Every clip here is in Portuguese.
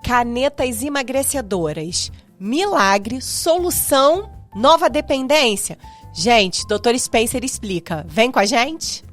Canetas emagrecedoras. Milagre, solução, nova dependência? Gente, Dr. Spencer explica. Vem com a gente?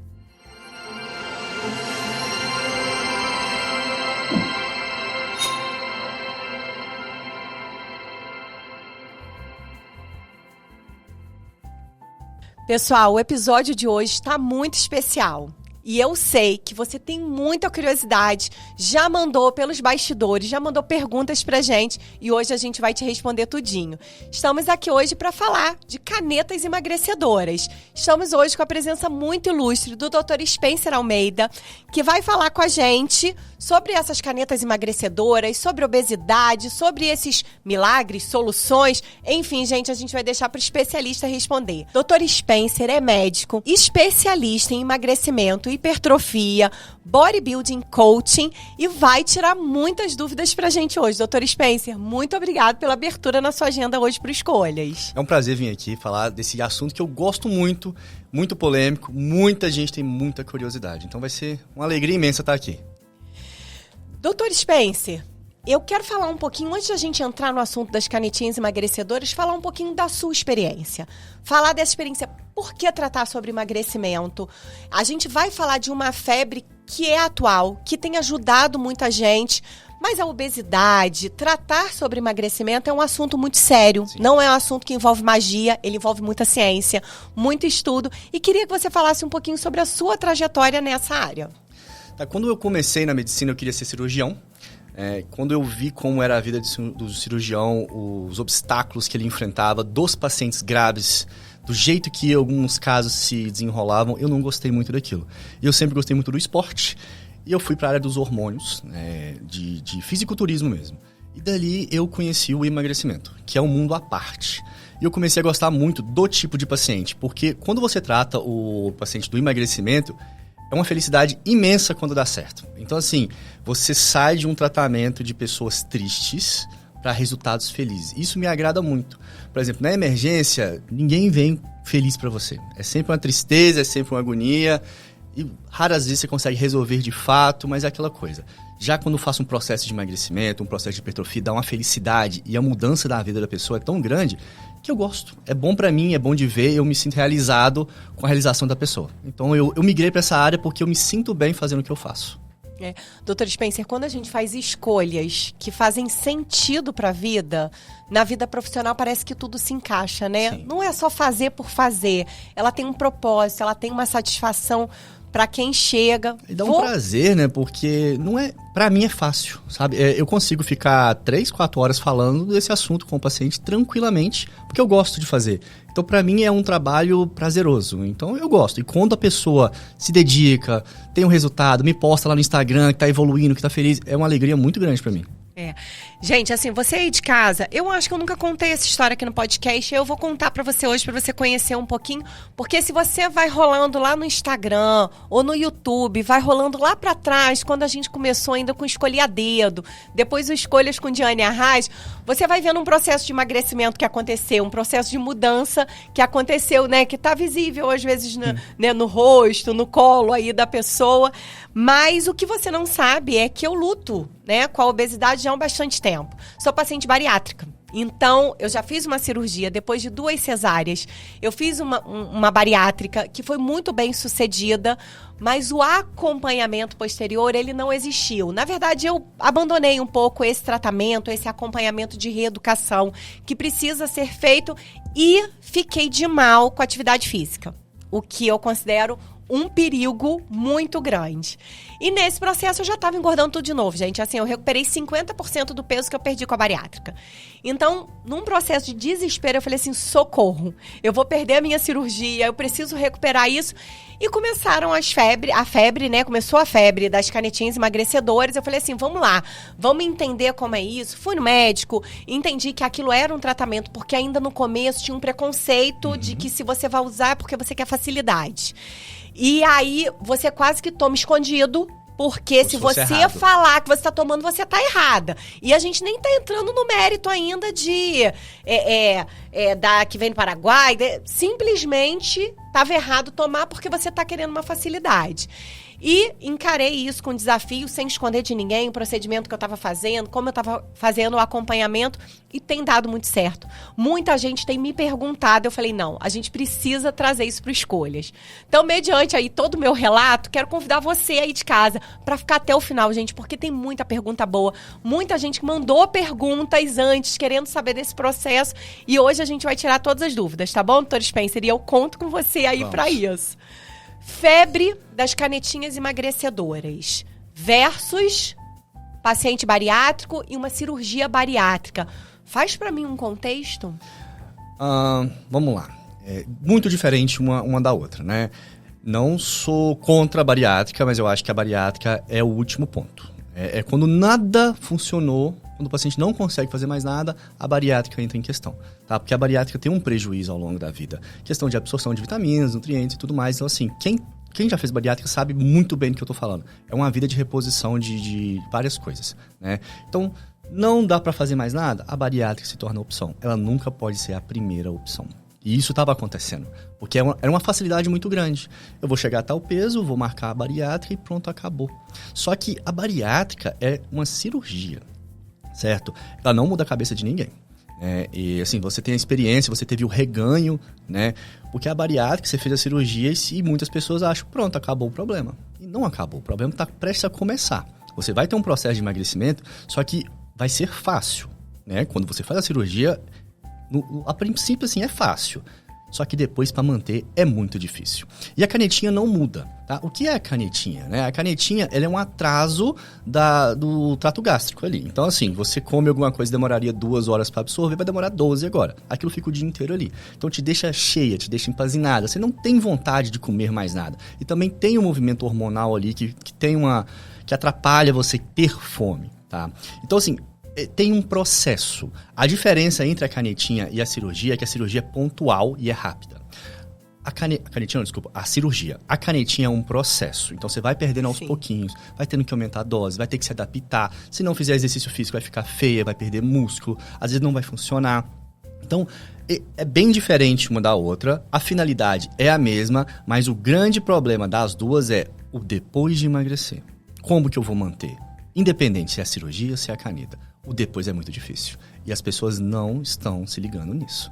Pessoal, o episódio de hoje está muito especial. E eu sei que você tem muita curiosidade, já mandou pelos bastidores, já mandou perguntas pra gente e hoje a gente vai te responder tudinho. Estamos aqui hoje para falar de canetas emagrecedoras. Estamos hoje com a presença muito ilustre do Dr. Spencer Almeida, que vai falar com a gente sobre essas canetas emagrecedoras, sobre obesidade, sobre esses milagres, soluções. Enfim, gente, a gente vai deixar para o especialista responder. Dr. Spencer é médico, especialista em emagrecimento, hipertrofia, bodybuilding coaching e vai tirar muitas dúvidas pra gente hoje. Dr. Spencer, muito obrigado pela abertura na sua agenda hoje para Escolhas. É um prazer vir aqui falar desse assunto que eu gosto muito, muito polêmico, muita gente tem muita curiosidade. Então vai ser uma alegria imensa estar aqui. Dr. Spencer, eu quero falar um pouquinho, antes da gente entrar no assunto das canetinhas emagrecedoras, falar um pouquinho da sua experiência. Falar dessa experiência, por que tratar sobre emagrecimento? A gente vai falar de uma febre que é atual, que tem ajudado muita gente, mas a obesidade, tratar sobre emagrecimento é um assunto muito sério. Sim. Não é um assunto que envolve magia, ele envolve muita ciência, muito estudo. E queria que você falasse um pouquinho sobre a sua trajetória nessa área. Quando eu comecei na medicina, eu queria ser cirurgião. Quando eu vi como era a vida do cirurgião, os obstáculos que ele enfrentava, dos pacientes graves, do jeito que alguns casos se desenrolavam, eu não gostei muito daquilo. E eu sempre gostei muito do esporte. E eu fui para a área dos hormônios, de fisiculturismo mesmo. E dali eu conheci o emagrecimento, que é um mundo à parte. E eu comecei a gostar muito do tipo de paciente, porque quando você trata o paciente do emagrecimento, é uma felicidade imensa quando dá certo. Então, assim, você sai de um tratamento de pessoas tristes para resultados felizes. Isso me agrada muito. Por exemplo, na emergência, ninguém vem feliz para você. É sempre uma tristeza, é sempre uma agonia. E raras vezes você consegue resolver de fato, mas é aquela coisa. Já quando eu faço um processo de emagrecimento, um processo de hipertrofia, dá uma felicidade e a mudança da vida da pessoa é tão grande que eu gosto. É bom pra mim, é bom de ver, eu me sinto realizado com a realização da pessoa. Então eu migrei pra essa área porque eu me sinto bem fazendo o que eu faço. Dr. Spencer, quando a gente faz escolhas que fazem sentido para a vida, na vida profissional parece que tudo se encaixa, né? Sim. Não é só fazer por fazer. Ela tem um propósito, ela tem uma satisfação para quem chega. E dá um prazer, né? Porque não é, para mim é fácil, sabe? Eu consigo ficar 3, 4 horas falando desse assunto com o paciente tranquilamente, porque eu gosto de fazer. Então, para mim, é um trabalho prazeroso. Então, eu gosto. E quando a pessoa se dedica, tem um resultado, me posta lá no Instagram, que tá evoluindo, que tá feliz, é uma alegria muito grande para mim. Gente, assim, você aí de casa, eu acho que eu nunca contei essa história aqui no podcast, eu vou contar pra você hoje, pra você conhecer um pouquinho, porque se você vai rolando lá no Instagram ou no YouTube, vai rolando lá pra trás, quando a gente começou ainda com Escolha a Dedo, depois o Escolhas com Diane Arraes, você vai vendo um processo de emagrecimento que aconteceu, um processo de mudança que aconteceu, né, que tá visível às vezes no rosto, no colo aí da pessoa, mas o que você não sabe é que eu luto, né, com a obesidade já há bastante tempo. Sou paciente bariátrica. Então, eu já fiz uma cirurgia depois de 2 cesáreas. Eu fiz uma bariátrica que foi muito bem sucedida, mas o acompanhamento posterior, ele não existiu. Na verdade, eu abandonei um pouco esse tratamento, esse acompanhamento de reeducação que precisa ser feito e fiquei de mal com a atividade física, o que eu considero um perigo muito grande. E nesse processo eu já estava engordando tudo de novo, gente. Assim, eu recuperei 50% do peso que eu perdi com a bariátrica. Então, num processo de desespero, eu falei assim, socorro, eu vou perder a minha cirurgia, eu preciso recuperar isso. E começaram a febre, né? Começou a febre das canetinhas emagrecedoras. Eu falei assim, vamos lá, vamos entender como é isso. Fui no médico, entendi que aquilo era um tratamento, porque ainda no começo tinha um preconceito de que se você vai usar é porque você quer facilidade. E aí, você quase que toma escondido, porque se você falar que você está tomando, você está errada. E a gente nem está entrando no mérito ainda de da que vem do Paraguai. Simplesmente estava errado tomar porque você está querendo uma facilidade. E encarei isso com desafio, sem esconder de ninguém, o procedimento que eu estava fazendo, como eu estava fazendo o acompanhamento, e tem dado muito certo. Muita gente tem me perguntado, eu falei, não, a gente precisa trazer isso para Escolhas. Então, mediante aí todo o meu relato, quero convidar você aí de casa para ficar até o final, gente, porque tem muita pergunta boa, muita gente que mandou perguntas antes, querendo saber desse processo, e hoje a gente vai tirar todas as dúvidas, tá bom, doutor Spencer? E eu conto com você aí para isso. Febre das canetinhas emagrecedoras versus paciente bariátrico e uma cirurgia bariátrica. Faz para mim um contexto? Vamos lá. É muito diferente uma da outra, né? Não sou contra a bariátrica, mas eu acho que a bariátrica é o último ponto. É quando nada funcionou, quando o paciente não consegue fazer mais nada, a bariátrica entra em questão, tá? Porque a bariátrica tem um prejuízo ao longo da vida. Questão de absorção de vitaminas, nutrientes e tudo mais. Então, assim, quem já fez bariátrica sabe muito bem do que eu tô falando. É uma vida de reposição de várias coisas, né? Então, não dá para fazer mais nada, a bariátrica se torna a opção. Ela nunca pode ser a primeira opção. E isso estava acontecendo, porque era uma facilidade muito grande. Eu vou chegar a tal peso, vou marcar a bariátrica e pronto, acabou. Só que a bariátrica é uma cirurgia, certo? Ela não muda a cabeça de ninguém. E assim, você tem a experiência, você teve o reganho, né? Porque a bariátrica, você fez a cirurgia e muitas pessoas acham, pronto, acabou o problema. E não acabou, o problema está prestes a começar. Você vai ter um processo de emagrecimento, só que vai ser fácil, né? Quando você faz a cirurgia, a princípio, assim, é fácil. Só que depois, para manter, é muito difícil. E a canetinha não muda, tá? O que é a canetinha, né? A canetinha, ela é um atraso do trato gástrico ali. Então, assim, você come alguma coisa, demoraria 2 horas para absorver, vai demorar 12 agora. Aquilo fica o dia inteiro ali. Então, te deixa cheia, te deixa empazinada. Você não tem vontade de comer mais nada. E também tem um movimento hormonal ali que atrapalha você ter fome, tá? Então, assim, tem um processo. A diferença entre a canetinha e a cirurgia é que a cirurgia é pontual e é rápida. A cirurgia. A canetinha é um processo. Então, você vai perdendo aos pouquinhos, vai tendo que aumentar a dose, vai ter que se adaptar. Se não fizer exercício físico, vai ficar feia, vai perder músculo, às vezes não vai funcionar. Então, é bem diferente uma da outra. A finalidade é a mesma, mas o grande problema das duas é o depois de emagrecer. Como que eu vou manter? Independente se é a cirurgia ou se é a caneta. O depois é muito difícil. E as pessoas não estão se ligando nisso.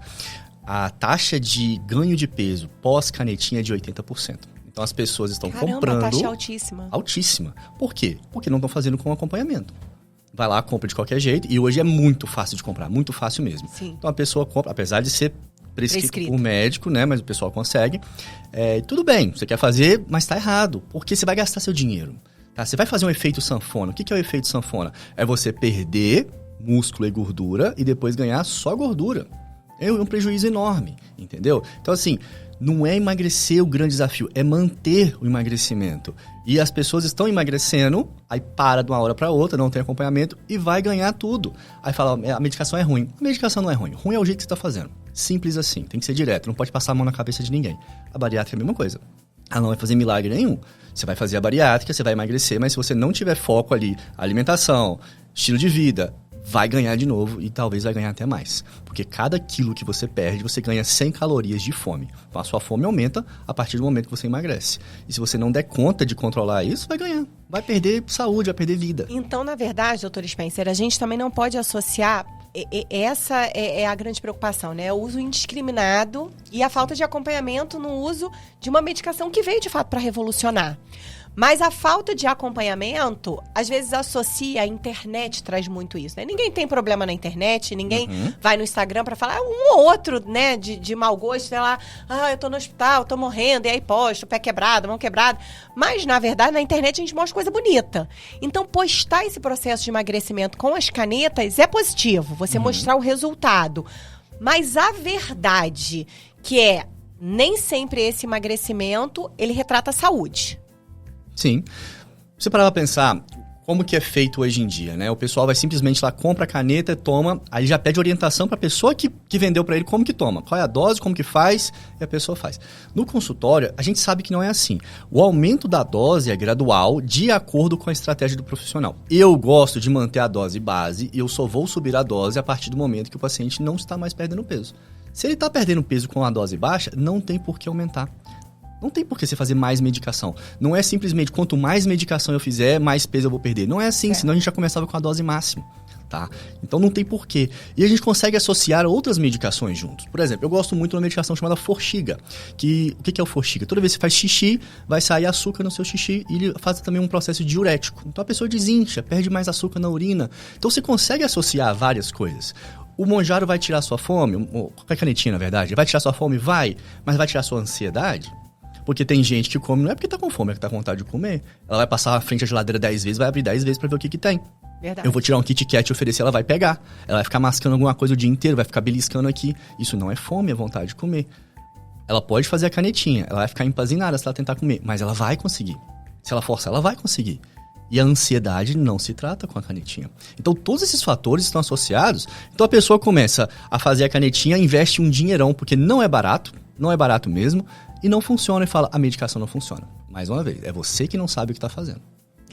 A taxa de ganho de peso pós-canetinha é de 80%. Então as pessoas estão comprando... a taxa é altíssima. Altíssima. Por quê? Porque não estão fazendo com acompanhamento. Vai lá, compra de qualquer jeito. E hoje é muito fácil de comprar. Muito fácil mesmo. Sim. Então a pessoa compra, apesar de ser prescrito por médico, né? Mas o pessoal consegue. Tudo bem, você quer fazer, mas está errado. Porque você vai gastar seu dinheiro. Tá? Você vai fazer um efeito sanfona. O que é o efeito sanfona? É você perder músculo e gordura e depois ganhar só gordura. É um prejuízo enorme, entendeu? Então, assim, não é emagrecer o grande desafio, é manter o emagrecimento. E as pessoas estão emagrecendo, aí para de uma hora para outra, não tem acompanhamento e vai ganhar tudo. Aí fala, a medicação é ruim. A medicação não é ruim. Ruim é o jeito que você está fazendo. Simples assim, tem que ser direto, não pode passar a mão na cabeça de ninguém. A bariátrica é a mesma coisa. Ela não vai fazer milagre nenhum. Você vai fazer a bariátrica, você vai emagrecer, mas se você não tiver foco ali, alimentação, estilo de vida, vai ganhar de novo e talvez vai ganhar até mais. Porque cada quilo que você perde, você ganha 100 calorias de fome. Então a sua fome aumenta a partir do momento que você emagrece. E se você não der conta de controlar isso, vai ganhar. Vai perder saúde, vai perder vida. Então, na verdade, doutor Spencer, a gente também não pode associar... Essa é a grande preocupação, né? O uso indiscriminado e a falta de acompanhamento no uso de uma medicação que veio, de fato, para revolucionar. Mas a falta de acompanhamento, às vezes associa, a internet traz muito isso, né? Ninguém tem problema na internet, ninguém vai no Instagram para falar um ou outro, né, de mau gosto, sei lá, eu tô no hospital, tô morrendo, e aí posto, pé quebrado, mão quebrada. Mas, na verdade, na internet a gente mostra coisa bonita. Então, postar esse processo de emagrecimento com as canetas é positivo, você mostrar o resultado. Mas a verdade que nem sempre esse emagrecimento, ele retrata a saúde. Sim. Você parar pra pensar como que é feito hoje em dia, né? O pessoal vai simplesmente lá, compra a caneta, toma, aí já pede orientação pra pessoa que vendeu pra ele como que toma, qual é a dose, como que faz, e a pessoa faz. No consultório, a gente sabe que não é assim. O aumento da dose é gradual, de acordo com a estratégia do profissional. Eu gosto de manter a dose base e eu só vou subir a dose a partir do momento que o paciente não está mais perdendo peso. Se ele está perdendo peso com a dose baixa, não tem por que aumentar. Não tem por que você fazer mais medicação. Não é simplesmente quanto mais medicação eu fizer, mais peso eu vou perder. Não é assim, senão a gente já começava com a dose máxima. Tá? Então não tem porquê. E a gente consegue associar outras medicações juntos. Por exemplo, eu gosto muito de uma medicação chamada Forxiga. O que é o Forxiga? Toda vez que você faz xixi, vai sair açúcar no seu xixi e ele faz também um processo diurético. Então a pessoa desincha, perde mais açúcar na urina. Então você consegue associar várias coisas. O Monjaro vai tirar sua fome, qualquer canetinha na verdade, vai tirar sua fome? Vai, mas vai tirar sua ansiedade? Porque tem gente que come, não é porque tá com fome, é que tá com vontade de comer. Ela vai passar à frente da geladeira 10 vezes, vai abrir 10 vezes pra ver o que tem. Verdade. Eu vou tirar um Kit Kat e oferecer, ela vai pegar. Ela vai ficar mascando alguma coisa o dia inteiro, vai ficar beliscando aqui. Isso não é fome, é vontade de comer. Ela pode fazer a canetinha, ela vai ficar empazinada se ela tentar comer, mas ela vai conseguir. Se ela forçar, ela vai conseguir. E a ansiedade não se trata com a canetinha. Então, todos esses fatores estão associados. Então, a pessoa começa a fazer a canetinha, investe um dinheirão, porque não é barato mesmo, e não funciona e fala, a medicação não funciona. Mais uma vez, é você que não sabe o que está fazendo.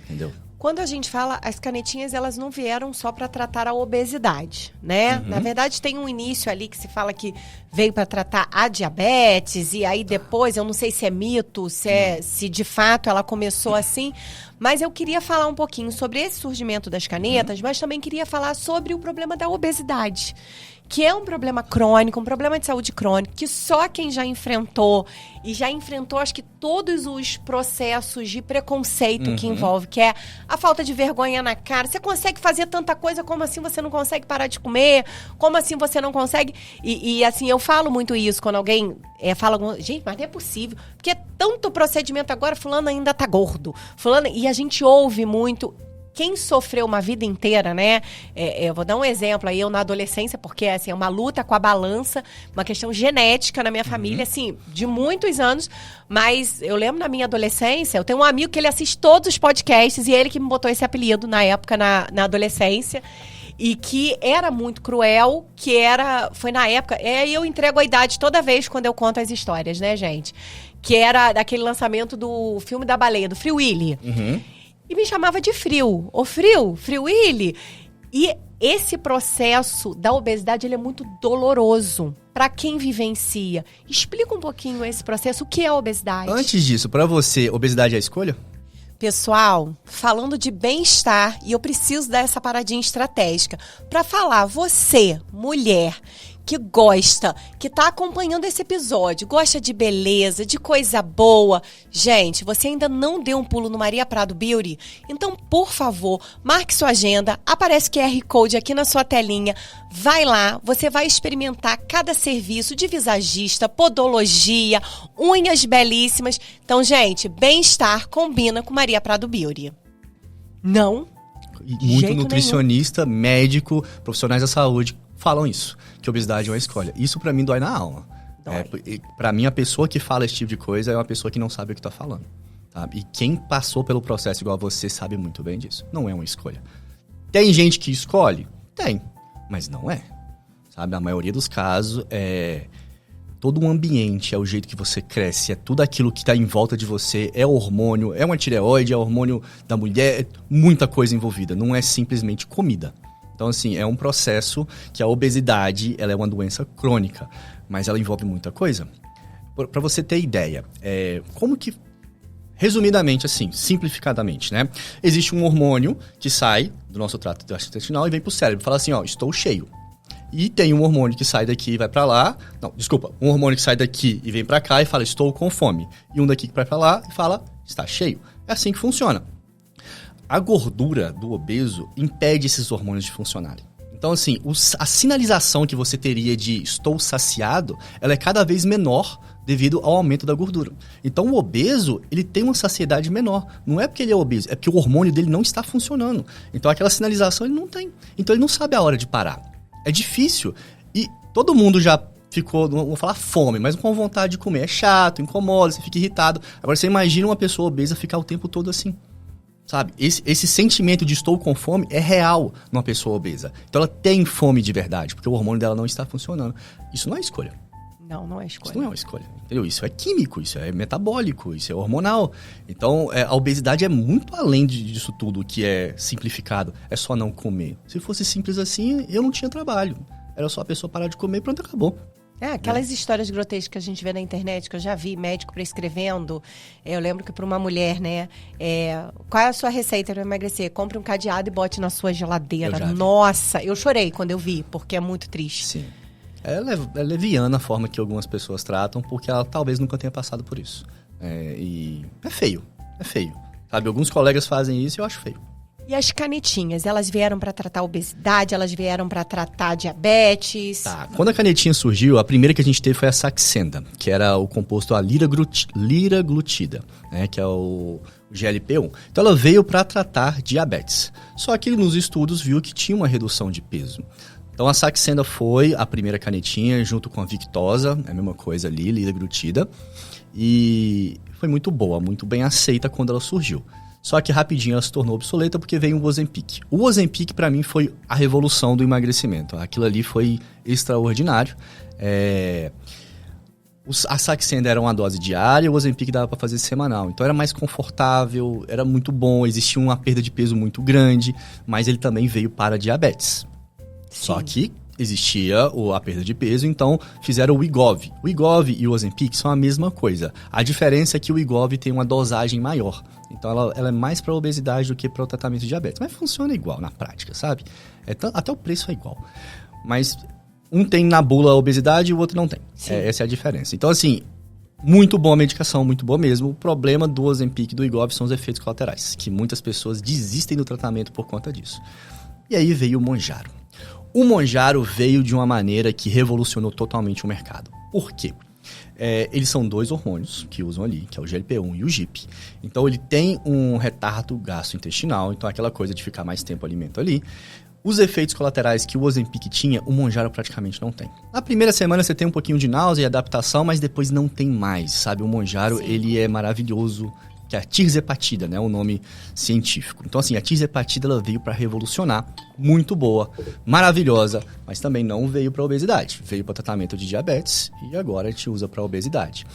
Entendeu? Quando a gente fala, as canetinhas, elas não vieram só para tratar a obesidade, né? Na verdade, tem um início ali que se fala que veio para tratar a diabetes, e aí depois, eu não sei se é mito, se de fato ela começou assim, mas eu queria falar um pouquinho sobre esse surgimento das canetas, mas também queria falar sobre o problema da obesidade, que é um problema crônico, um problema de saúde crônico, que só quem já enfrentou, e já enfrentou, acho que todos os processos de preconceito que envolve, que é a falta de vergonha na cara. Você consegue fazer tanta coisa, como assim você não consegue parar de comer? Como assim você não consegue? E assim, eu falo muito isso quando alguém fala, gente, mas não é possível, porque é tanto procedimento agora, fulano ainda tá gordo. Fulano, e a gente ouve muito. Quem sofreu uma vida inteira, né? Eu vou dar um exemplo aí, eu na adolescência, porque assim, é uma luta com a balança, uma questão genética na minha família, assim, de muitos anos. Mas eu lembro na minha adolescência, eu tenho um amigo que ele assiste todos os podcasts e ele que me botou esse apelido na época, na adolescência. E que era muito cruel, foi na época, eu entrego a idade toda vez quando eu conto as histórias, né, gente? Que era daquele lançamento do filme da baleia, do Free Willy. E me chamava de Frio. Ô, Free Willy. E esse processo da obesidade, ele é muito doloroso para quem vivencia. Explica um pouquinho esse processo. O que é a obesidade? Antes disso, para você, obesidade é a escolha? Pessoal, falando de bem-estar, e eu preciso dar essa paradinha estratégica para falar, você, mulher, que gosta, que tá acompanhando esse episódio, gosta de beleza, de coisa boa. Gente, você ainda não deu um pulo no Maria Prado Beauty? Então, por favor, marque sua agenda, aparece o QR Code aqui na sua telinha. Vai lá, você vai experimentar cada serviço de visagista, podologia, unhas belíssimas. Então, gente, bem-estar combina com Maria Prado Beauty. Não? Muito nutricionista, médico, profissionais da saúde falam isso, que obesidade é uma escolha. Isso pra mim dói na alma. Pra mim, a pessoa que fala esse tipo de coisa é uma pessoa que não sabe o que tá falando. Sabe? E quem passou pelo processo igual a você sabe muito bem disso. Não é uma escolha. Tem gente que escolhe? Tem. Mas não é. Sabe? A maioria dos casos é... Todo o ambiente, é o jeito que você cresce, é tudo aquilo que tá em volta de você, é hormônio, é uma tireoide, é hormônio da mulher, é muita coisa envolvida. Não é simplesmente comida. Então, assim, é um processo que a obesidade, ela é uma doença crônica, mas ela envolve muita coisa. Para você ter ideia, como que, resumidamente, assim, simplificadamente, né? Existe um hormônio que sai do nosso trato gastrointestinal e vem pro cérebro, fala assim, ó, estou cheio. E tem um hormônio que sai daqui e vai pra lá, um hormônio que sai daqui e vem pra cá e fala, estou com fome. E um daqui que vai pra lá e fala, está cheio. É assim que funciona. A gordura do obeso impede esses hormônios de funcionarem. Então, assim, a sinalização que você teria de estou saciado, ela é cada vez menor devido ao aumento da gordura. Então, o obeso, ele tem uma saciedade menor. Não é porque ele é obeso, é porque o hormônio dele não está funcionando. Então, aquela sinalização ele não tem. Então, ele não sabe a hora de parar. É difícil. E todo mundo já ficou, não vou falar fome, mas com vontade de comer. É chato, incomoda, você fica irritado. Agora, você imagina uma pessoa obesa ficar o tempo todo assim. Sabe? Esse sentimento de estou com fome é real numa pessoa obesa. Então ela tem fome de verdade, porque o hormônio dela não está funcionando. Isso não é escolha. Não é escolha. Isso não é uma escolha, entendeu? Isso é químico, isso é metabólico, isso é hormonal. Então a obesidade é muito além disso tudo que é simplificado. É só não comer. Se fosse simples assim, eu não tinha trabalho. Era só a pessoa parar de comer e pronto, acabou. Aquelas histórias grotescas que a gente vê na internet, que eu já vi, médico prescrevendo. Eu lembro que para uma mulher, né? Qual é a sua receita para emagrecer? Compre um cadeado e bote na sua geladeira. Nossa, eu chorei quando eu vi, porque é muito triste. Sim. É leviana a forma que algumas pessoas tratam, porque ela talvez nunca tenha passado por isso. E é feio. Sabe, alguns colegas fazem isso e eu acho feio. E as canetinhas, elas vieram para tratar obesidade, elas vieram para tratar diabetes? Tá, quando a canetinha surgiu, a primeira que a gente teve foi a Saxenda, que era o composto a liraglutida, né, que é o GLP-1. Então ela veio para tratar diabetes. Só que nos estudos viu que tinha uma redução de peso. Então a Saxenda foi a primeira canetinha, junto com a Victoza, é a mesma coisa ali, liraglutida, e foi muito boa, muito bem aceita quando ela surgiu. Só que rapidinho ela se tornou obsoleta porque veio o Ozempic. O Ozempic, para mim, foi a revolução do emagrecimento. Aquilo ali foi extraordinário. A Saxenda era uma dose diária, o Ozempic dava para fazer semanal. Então era mais confortável, era muito bom, existia uma perda de peso muito grande, mas ele também veio para diabetes. Sim. Só que existia a perda de peso, então fizeram o Wegovy. O Wegovy e o Ozempic são a mesma coisa. A diferença é que o Wegovy tem uma dosagem maior. Então ela é mais para obesidade do que para o tratamento de diabetes. Mas funciona igual na prática, sabe? Até o preço é igual. Mas um tem na bula a obesidade e o outro não tem. Essa é a diferença. Então, assim, muito boa a medicação, muito boa mesmo. O problema do Ozempic e do Wegovy são os efeitos colaterais, que muitas pessoas desistem do tratamento por conta disso. E aí veio o Mounjaro. O Mounjaro veio de uma maneira que revolucionou totalmente o mercado. Por quê? Eles são 2 hormônios que usam ali, que é o GLP-1 e o GIP. Então, ele tem um retardo gastrointestinal, então aquela coisa de ficar mais tempo o alimento ali. Os efeitos colaterais que o Ozempic tinha, o Mounjaro praticamente não tem. Na primeira semana você tem um pouquinho de náusea e adaptação, mas depois não tem mais, sabe? O Mounjaro, ele é maravilhoso, que é a tirzepatida, né? O nome científico. Então, assim, a tirzepatida, ela veio para revolucionar, muito boa, maravilhosa, mas também não veio para obesidade. Veio para tratamento de diabetes e agora a gente usa para obesidade.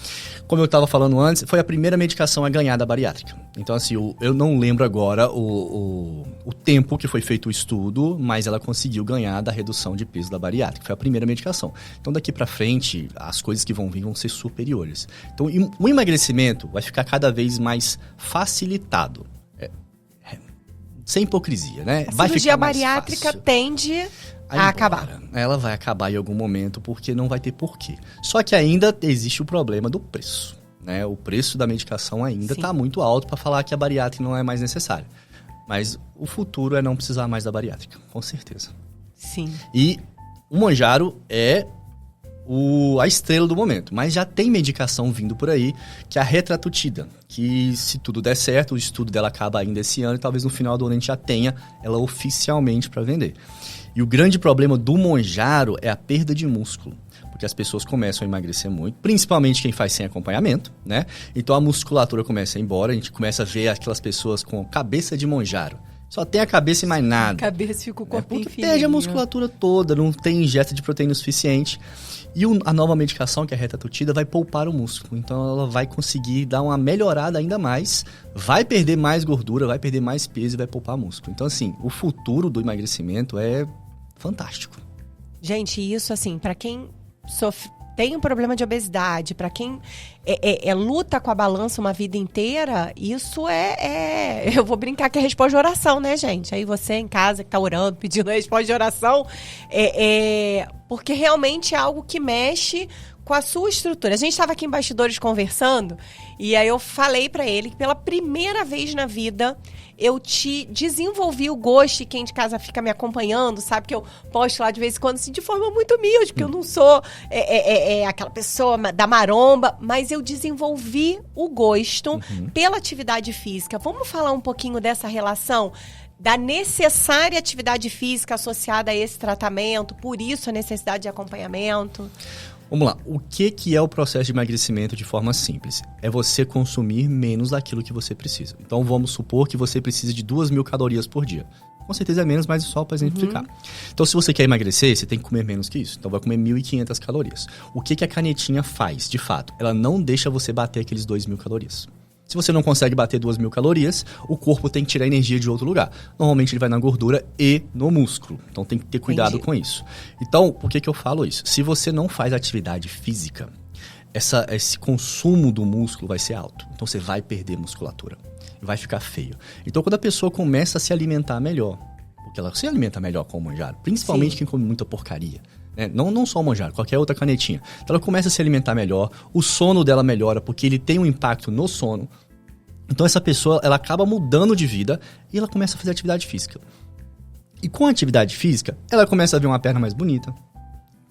Como eu estava falando antes, foi a primeira medicação a ganhar da bariátrica. Então, assim, eu não lembro agora o tempo que foi feito o estudo, mas ela conseguiu ganhar da redução de peso da bariátrica. Foi a primeira medicação. Então, daqui para frente, as coisas que vão vir vão ser superiores. Então, o emagrecimento vai ficar cada vez mais facilitado. Sem hipocrisia, né? A cirurgia bariátrica tende a acabar. Ela vai acabar em algum momento porque não vai ter porquê. Só que ainda existe o problema do preço, né? O preço da medicação ainda está muito alto para falar que a bariátrica não é mais necessária. Mas o futuro é não precisar mais da bariátrica, com certeza. Sim. E o Mounjaro é a estrela do momento, mas já tem medicação vindo por aí, que é a Retratutida, que se tudo der certo, o estudo dela acaba ainda esse ano e talvez no final do ano a gente já tenha ela oficialmente para vender. E o grande problema do Mounjaro é a perda de músculo, porque as pessoas começam a emagrecer muito, principalmente quem faz sem acompanhamento, né? Então a musculatura começa a ir embora, a gente começa a ver aquelas pessoas com cabeça de Mounjaro. Só tem a cabeça e mais nada. A cabeça fica o corpinho porque perde a musculatura toda, não tem ingesta de proteína suficiente. E a nova medicação, que é a Retratutida, vai poupar o músculo. Então ela vai conseguir dar uma melhorada ainda mais, vai perder mais gordura, vai perder mais peso e vai poupar músculo. Então, assim, o futuro do emagrecimento é fantástico. Gente, isso assim, para quem tem um problema de obesidade, para quem luta com a balança uma vida inteira, isso eu vou brincar que é resposta de oração, né, gente? Aí você em casa que tá orando, pedindo a resposta de oração, porque realmente é algo que mexe com a sua estrutura. A gente estava aqui em bastidores conversando, e aí eu falei para ele que pela primeira vez na vida eu te desenvolvi o gosto, e quem de casa fica me acompanhando, sabe que eu posto lá de vez em quando, assim, de forma muito humilde, porque eu não sou aquela pessoa da maromba, mas eu desenvolvi o gosto pela atividade física. Vamos falar um pouquinho dessa relação? Da necessária atividade física associada a esse tratamento, por isso a necessidade de acompanhamento? Vamos lá, o que é o processo de emagrecimento de forma simples? É você consumir menos daquilo que você precisa. Então vamos supor que você precisa de 2.000 calorias por dia. Com certeza é menos, mas só para exemplificar. Então se você quer emagrecer, você tem que comer menos que isso. Então vai comer 1.500 calorias. O que a canetinha faz, de fato? Ela não deixa você bater aqueles 2.000 calorias. Se você não consegue bater 2.000 calorias, o corpo tem que tirar energia de outro lugar. Normalmente ele vai na gordura e no músculo. Então tem que ter cuidado com isso. Então, por que eu falo isso? Se você não faz atividade física, esse consumo do músculo vai ser alto. Então você vai perder musculatura. Vai ficar feio. Então quando a pessoa começa a se alimentar melhor, porque ela se alimenta melhor com o manjaro, principalmente quem come muita porcaria, né? Não só o manjaro, qualquer outra canetinha. Então ela começa a se alimentar melhor, o sono dela melhora, porque ele tem um impacto no sono. Então essa pessoa, ela acaba mudando de vida e ela começa a fazer atividade física. E com a atividade física, ela começa a ver uma perna mais bonita,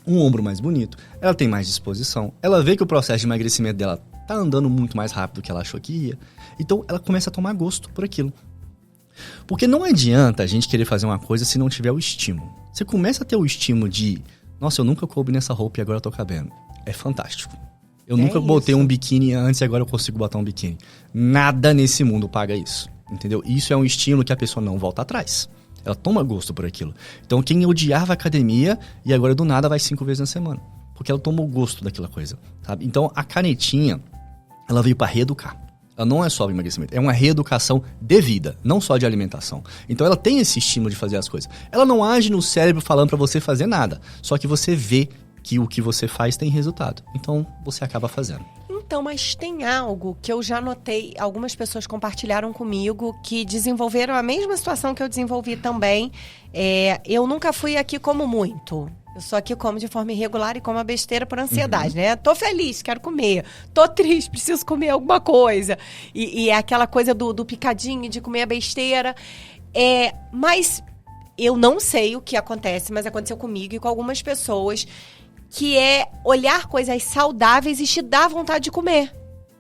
um ombro mais bonito, ela tem mais disposição, ela vê que o processo de emagrecimento dela tá andando muito mais rápido do que ela achou que ia. Então ela começa a tomar gosto por aquilo. Porque não adianta a gente querer fazer uma coisa se não tiver o estímulo. Você começa a ter o estímulo de, nossa, eu nunca coube nessa roupa e agora eu tô cabendo. É fantástico. Eu nunca botei um biquíni antes e agora eu consigo botar um biquíni. Nada nesse mundo paga isso, entendeu? Isso é um estímulo que a pessoa não volta atrás. Ela toma gosto por aquilo. Então quem odiava a academia e agora do nada vai 5 vezes na semana. Porque ela tomou gosto daquela coisa, sabe? Então a canetinha, ela veio para reeducar. Ela não é só emagrecimento, é uma reeducação de vida, não só de alimentação. Então ela tem esse estímulo de fazer as coisas. Ela não age no cérebro falando para você fazer nada, só que você vê que o que você faz tem resultado. Então, você acaba fazendo. Então, mas tem algo que eu já notei, algumas pessoas compartilharam comigo que desenvolveram a mesma situação que eu desenvolvi também. Eu nunca fui aqui como muito. Eu sou aqui como de forma irregular e como a besteira por ansiedade, né? Tô feliz, quero comer. Tô triste, preciso comer alguma coisa. E é aquela coisa do picadinho, de comer a besteira. Mas eu não sei o que acontece, mas aconteceu comigo e com algumas pessoas, que é olhar coisas saudáveis e te dar vontade de comer.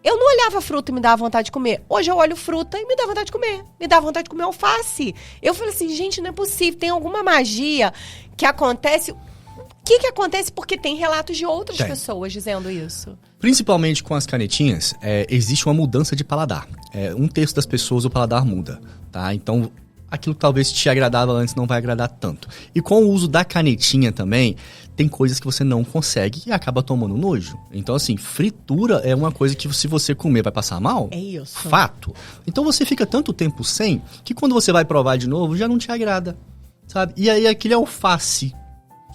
Eu não olhava fruta e me dava vontade de comer. Hoje eu olho fruta e me dá vontade de comer. Me dá vontade de comer alface. Eu falei assim, gente, não é possível. Tem alguma magia que acontece. O que acontece? Porque tem relatos de outras pessoas dizendo isso. Principalmente com as canetinhas, existe uma mudança de paladar. 1/3 das pessoas o paladar muda, tá? Então, aquilo que talvez te agradava antes não vai agradar tanto. E com o uso da canetinha também, tem coisas que você não consegue e acaba tomando nojo. Então, assim, fritura é uma coisa que se você comer vai passar mal. É isso. Fato. Então você fica tanto tempo sem, que quando você vai provar de novo, já não te agrada, sabe? E aí aquele alface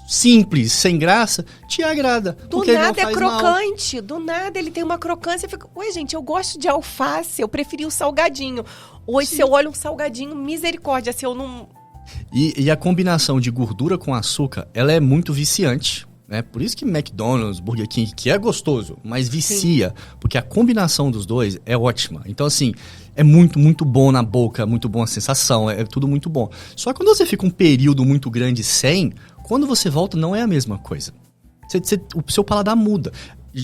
simples, sem graça, te agrada. Do nada é crocante. Mal. Do nada ele tem uma crocância. Eu fico, ué, gente, eu gosto de alface, eu preferi o salgadinho. Hoje, se eu olho um salgadinho, misericórdia, se eu não... E a combinação de gordura com açúcar, ela é muito viciante, né? Por isso que McDonald's, Burger King, que é gostoso, mas vicia. Sim. Porque a combinação dos dois é ótima. Então, assim, é muito, muito bom na boca, muito boa a sensação, é tudo muito bom. Só que quando você fica um período muito grande sem, quando você volta não é a mesma coisa. O seu paladar muda.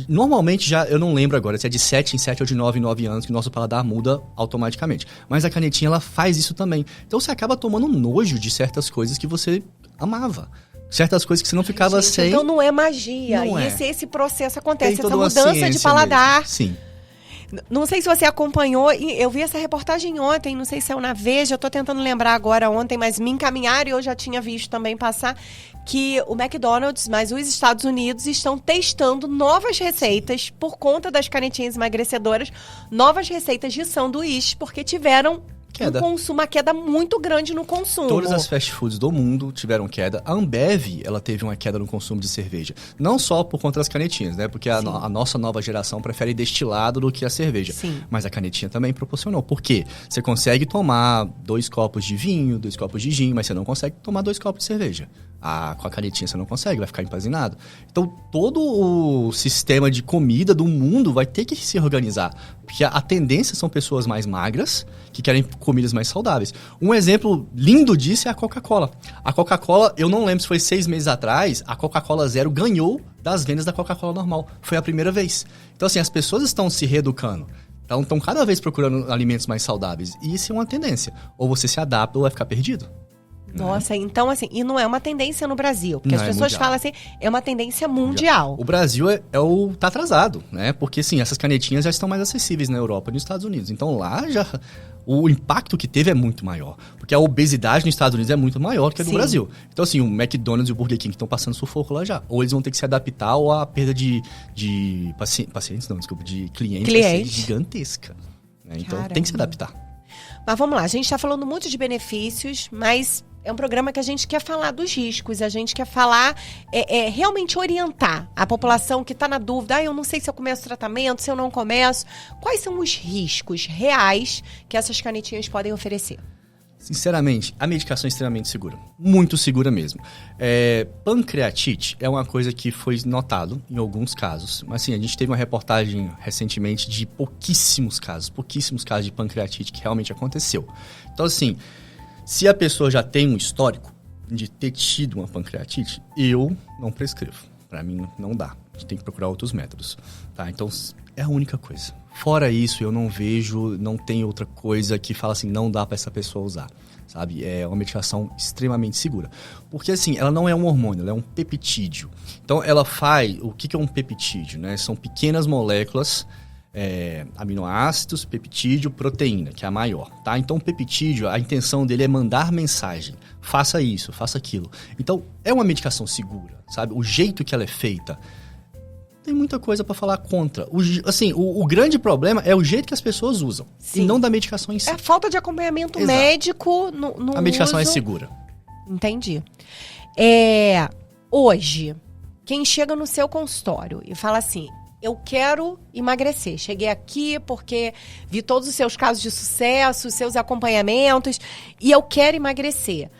Normalmente, eu não lembro agora se é de 7 em 7 ou de 9 em 9 anos que o nosso paladar muda automaticamente. Mas a canetinha, ela faz isso também. Então você acaba tomando nojo de certas coisas que você amava. Certas coisas que você não ficava sem. Então não é magia. Não e esse processo acontece, essa mudança de paladar. Mesmo. Sim. Não sei se você acompanhou, eu vi essa reportagem ontem, não sei se saiu na Veja, eu tô tentando lembrar agora ontem, mas me encaminharam e eu já tinha visto também passar, que o McDonald's, mas os Estados Unidos estão testando novas receitas por conta das canetinhas emagrecedoras, novas receitas de sanduíche, porque tiveram uma queda muito grande no consumo. Todas as fast foods do mundo tiveram queda. A Ambev, ela teve uma queda no consumo de cerveja. Não só por conta das canetinhas, né? Porque a nossa nova geração prefere destilado do que a cerveja. Sim. Mas a canetinha também proporcionou. Por quê? Você consegue tomar 2 copos de vinho, 2 copos de gin, mas você não consegue tomar 2 copos de cerveja. Com a canetinha você não consegue, vai ficar empazinado. Então, todo o sistema de comida do mundo vai ter que se organizar. Porque a tendência são pessoas mais magras, que querem comidas mais saudáveis. Um exemplo lindo disso é a Coca-Cola. A Coca-Cola, eu não lembro se foi 6 meses atrás, a Coca-Cola Zero ganhou das vendas da Coca-Cola normal. Foi a primeira vez. Então, assim, as pessoas estão se reeducando. Então, estão cada vez procurando alimentos mais saudáveis. E isso é uma tendência. Ou você se adapta ou vai ficar perdido. Nossa, então assim, e não é uma tendência no Brasil, porque não, as pessoas falam assim, é uma tendência mundial. O Brasil tá atrasado, né? Porque sim, essas canetinhas já estão mais acessíveis na Europa e nos Estados Unidos. Então lá já o impacto que teve é muito maior, porque a obesidade nos Estados Unidos é muito maior que a do Brasil. Então assim, o McDonald's e o Burger King estão passando sufoco lá já. Ou eles vão ter que se adaptar ou a perda de clientes vai ser gigantesca. Né? Então tem que se adaptar. Mas vamos lá, a gente está falando muito de benefícios, mas é um programa que a gente quer falar dos riscos, a gente quer falar, realmente orientar a população que está na dúvida, eu não sei se eu começo o tratamento, se eu não começo. Quais são os riscos reais que essas canetinhas podem oferecer? Sinceramente, a medicação é extremamente segura. Muito segura mesmo. Pancreatite é uma coisa que foi notado em alguns casos. Mas assim, a gente teve uma reportagem recentemente de pouquíssimos casos de pancreatite que realmente aconteceu. Então assim, se a pessoa já tem um histórico de ter tido uma pancreatite, eu não prescrevo. Para mim não dá. A gente tem que procurar outros métodos. Tá? Então é a única coisa. Fora isso, eu não vejo, não tem outra coisa que fala assim, não dá para essa pessoa usar, sabe? É uma medicação extremamente segura. Porque assim, ela não é um hormônio, ela é um peptídeo. Então ela faz, o que é um peptídeo, né? São pequenas moléculas, aminoácidos, peptídeo, proteína, que é a maior, tá? Então o peptídeo, a intenção dele é mandar mensagem, faça isso, faça aquilo. Então é uma medicação segura, sabe? O jeito que ela é feita, tem muita coisa para falar contra. O grande problema é o jeito que as pessoas usam. Sim. E não da medicação em si. É a falta de acompanhamento médico no A medicação uso. é segura. Entendi. Hoje, quem chega no seu consultório e fala assim, eu quero emagrecer. Cheguei aqui porque vi todos os seus casos de sucesso, os seus acompanhamentos, e eu quero emagrecer.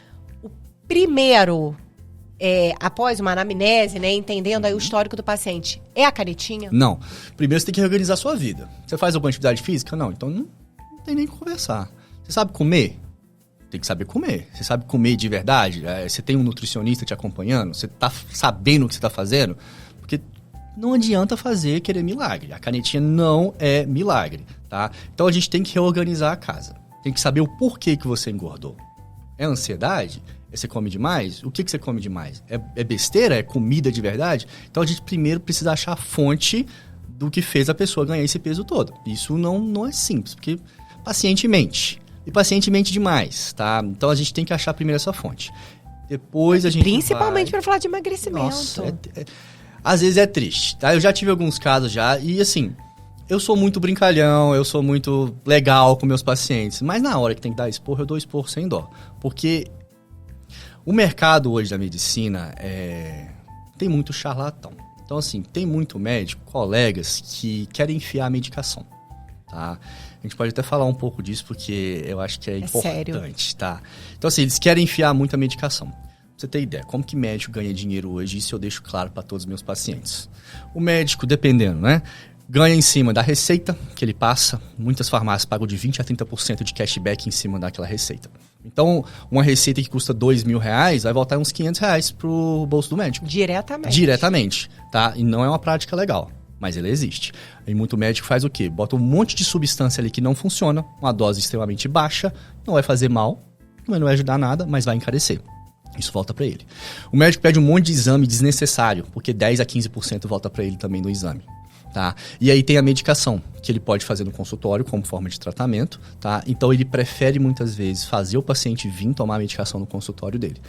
O primeiro... após uma anamnese, né, entendendo aí o histórico do paciente, é a canetinha? Não. Primeiro você tem que reorganizar a sua vida. Você faz alguma atividade física? Não. Então não tem nem o que conversar. Você sabe comer? Tem que saber comer. Você sabe comer de verdade? Você tem um nutricionista te acompanhando? Você tá sabendo o que você tá fazendo? Porque não adianta querer milagre. A canetinha não é milagre, tá? Então a gente tem que reorganizar a casa. Tem que saber o porquê que você engordou. É ansiedade? Você come demais? O que você come demais? É besteira? É comida de verdade? Então a gente primeiro precisa achar a fonte do que fez a pessoa ganhar esse peso todo. Isso não é simples, porque paciente mente. E paciente mente demais, tá? Então a gente tem que achar primeiro essa fonte. Depois a gente principalmente para falar de emagrecimento. Nossa, às vezes é triste, tá? Eu já tive alguns casos já e assim... Eu sou muito brincalhão, eu sou muito legal com meus pacientes. Mas na hora que tem que dar esporro, eu dou esporro sem dó. Porque... O mercado hoje da medicina tem muito charlatão. Então, assim, tem muito médico, colegas que querem enfiar a medicação, tá? A gente pode até falar um pouco disso, porque eu acho que é importante, sério? Tá? Então, assim, eles querem enfiar muita medicação. Pra você ter ideia, como que médico ganha dinheiro hoje? Isso eu deixo claro para todos os meus pacientes. O médico, dependendo, né? Ganha em cima da receita que ele passa. Muitas farmácias pagam de 20% a 30% de cashback em cima daquela receita. Então, uma receita que custa R$2.000 vai voltar uns R$500 pro bolso do médico. Diretamente, tá? E não é uma prática legal, mas ela existe. E muito médico faz o quê? Bota um monte de substância ali que não funciona, uma dose extremamente baixa, não vai fazer mal, não vai ajudar nada, mas vai encarecer. Isso volta para ele. O médico pede um monte de exame desnecessário, porque 10% a 15% volta para ele também no exame. Tá? E aí tem a medicação, que ele pode fazer no consultório como forma de tratamento, tá? Então ele prefere muitas vezes fazer o paciente vir tomar a medicação no consultório dele.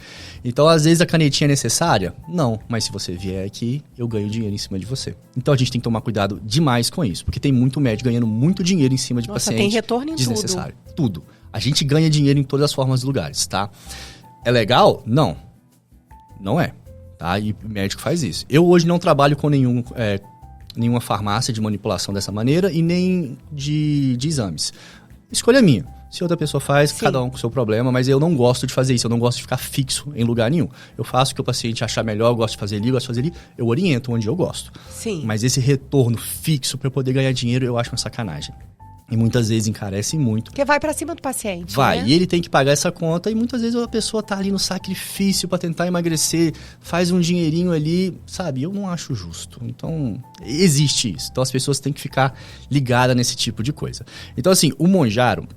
Então às vezes a canetinha é necessária? Não, mas se você vier aqui, eu ganho dinheiro em cima de você. Então a gente tem que tomar cuidado demais com isso, porque tem muito médico ganhando muito dinheiro em cima de paciente. Tem retorno em desnecessário. Tudo. A gente ganha dinheiro em todas as formas e lugares, tá? É legal? Não. Não é. Tá? E o médico faz isso. Eu hoje não trabalho com nenhuma farmácia de manipulação dessa maneira e nem de exames. Escolha minha. Se outra pessoa faz, sim, cada um com o seu problema, mas eu não gosto de fazer isso, eu não gosto de ficar fixo em lugar nenhum. Eu faço o que o paciente achar melhor, eu gosto de fazer ali, eu oriento onde eu gosto. Sim. Mas esse retorno fixo para eu poder ganhar dinheiro, eu acho uma sacanagem. E muitas vezes encarece muito. Porque vai pra cima do paciente, vai, né? E ele tem que pagar essa conta. E muitas vezes a pessoa tá ali no sacrifício para tentar emagrecer. Faz um dinheirinho ali, sabe? Eu não acho justo. Então, existe isso. Então, as pessoas têm que ficar ligadas nesse tipo de coisa. Então, assim, o Mounjaro,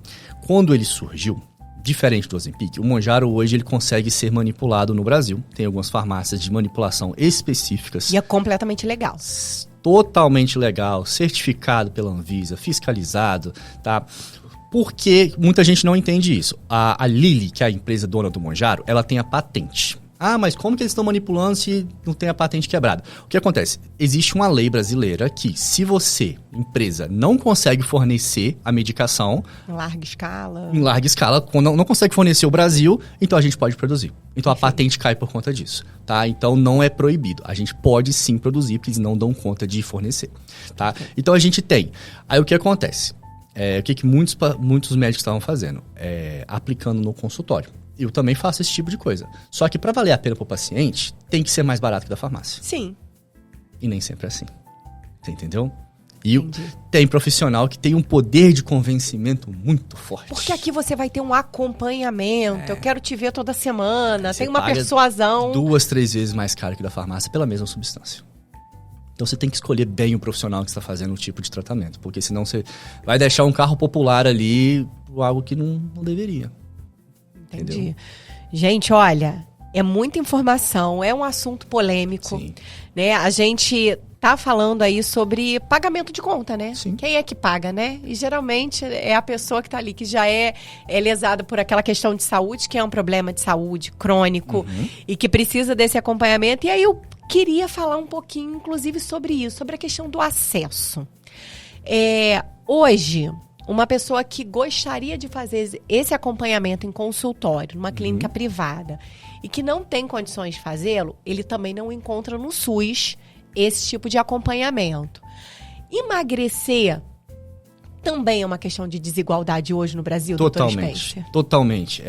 quando ele surgiu, diferente do Ozempic, o Mounjaro hoje ele consegue ser manipulado no Brasil. Tem algumas farmácias de manipulação específicas. E é completamente legal. Totalmente legal, certificado pela Anvisa, fiscalizado, tá? Porque muita gente não entende isso. A Lilly, que é a empresa dona do Mounjaro, ela tem a patente. Ah, mas como que eles estão manipulando se não tem a patente quebrada? O que acontece? Existe uma lei brasileira que, se você, empresa, não consegue fornecer a medicação... Em larga escala. Em larga escala, não consegue fornecer o Brasil, então a gente pode produzir. Então a patente cai por conta disso, tá? Então não é proibido. A gente pode sim produzir, porque eles não dão conta de fornecer, tá? Então a gente tem. Aí o que acontece? O que muitos médicos estavam fazendo? Aplicando no consultório. Eu também faço esse tipo de coisa. Só que para valer a pena para o paciente, tem que ser mais barato que da farmácia. Sim. E nem sempre é assim. Você entendeu? E tem profissional que tem um poder de convencimento muito forte. Porque aqui você vai ter um acompanhamento. Eu quero te ver toda semana. Você tem uma paga persuasão. 2, 3 vezes mais caro que da farmácia pela mesma substância. Então você tem que escolher bem o profissional que está fazendo o tipo de tratamento. Porque senão você vai deixar um carro popular ali por algo que não deveria. Entendi. Entendeu? Gente, olha, é muita informação, é um assunto polêmico. Sim. Né? A gente tá falando aí sobre pagamento de conta, né? Sim. Quem é que paga, né? E geralmente é a pessoa que tá ali, que já é lesada por aquela questão de saúde, que é um problema de saúde crônico e que precisa desse acompanhamento. E aí eu queria falar um pouquinho, inclusive, sobre isso, sobre a questão do acesso. Hoje, uma pessoa que gostaria de fazer esse acompanhamento em consultório, numa clínica privada, e que não tem condições de fazê-lo, ele também não encontra no SUS esse tipo de acompanhamento. Emagrecer também é uma questão de desigualdade hoje no Brasil, doutor Spencer? Totalmente.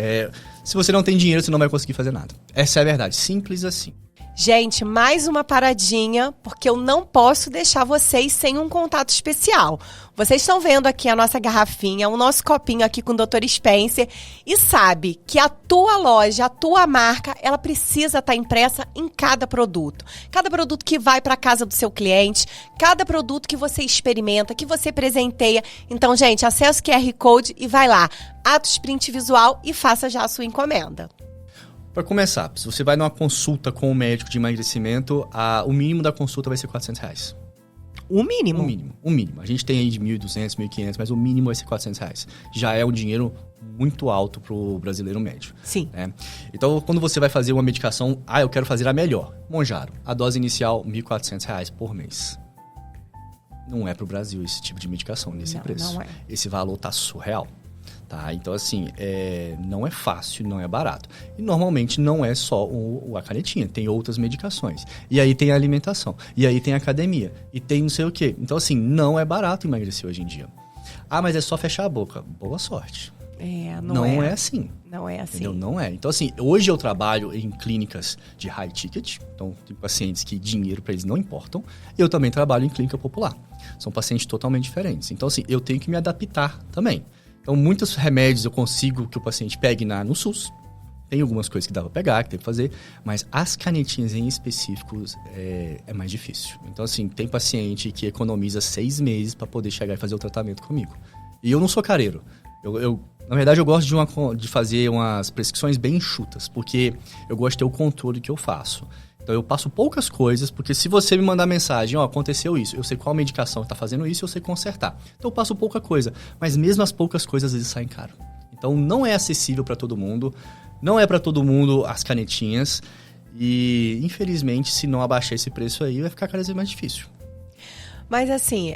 Se você não tem dinheiro, você não vai conseguir fazer nada. Essa é a verdade. Simples assim. Gente, mais uma paradinha, porque eu não posso deixar vocês sem um contato especial. Vocês estão vendo aqui a nossa garrafinha, o nosso copinho aqui com o Dr. Spencer, e sabe que a tua loja, a tua marca, ela precisa estar impressa em cada produto. Cada produto que vai para casa do seu cliente, cada produto que você experimenta, que você presenteia. Então, gente, acesse o QR Code e vai lá, Atos Print Visual, e faça já a sua encomenda. Para começar, se você vai numa consulta com um médico de emagrecimento, o mínimo da consulta vai ser R$400. O mínimo? O mínimo. A gente tem aí de 1.200, 1.500, mas o mínimo vai ser R$400. Já é um dinheiro muito alto pro brasileiro médio. Sim. Né? Então, quando você vai fazer uma medicação, eu quero fazer a melhor. Monjaro, a dose inicial, R$1.400 por mês. Não é pro Brasil esse tipo de medicação nesse preço. Não é. Esse valor tá surreal. Tá? Então, assim, não é fácil, não é barato. E normalmente não é só a canetinha, tem outras medicações. E aí tem a alimentação, e aí tem a academia, e tem não sei o quê. Então, assim, não é barato emagrecer hoje em dia. Mas é só fechar a boca. Boa sorte. Não é assim. Não é assim. Entendeu? Não é. Então, assim, hoje eu trabalho em clínicas de high ticket. Então, tem pacientes que dinheiro para eles não importam. Eu também trabalho em clínica popular. São pacientes totalmente diferentes. Então, assim, eu tenho que me adaptar também. Então, muitos remédios eu consigo que o paciente pegue no SUS. Tem algumas coisas que dá para pegar, que tem que fazer. Mas as canetinhas em específicos é mais difícil. Então, assim, tem paciente que economiza 6 meses para poder chegar e fazer o tratamento comigo. E eu não sou careiro. Na verdade, eu gosto de fazer umas prescrições bem enxutas. Porque eu gosto de ter o controle que eu faço. Então, eu passo poucas coisas, porque se você me mandar mensagem, aconteceu isso, eu sei qual medicação está fazendo isso, eu sei consertar. Então, eu passo pouca coisa, mas mesmo as poucas coisas, às vezes, saem caro. Então, não é acessível para todo mundo, não é para todo mundo as canetinhas, e, infelizmente, se não abaixar esse preço aí, vai ficar cada vez mais difícil. Mas assim,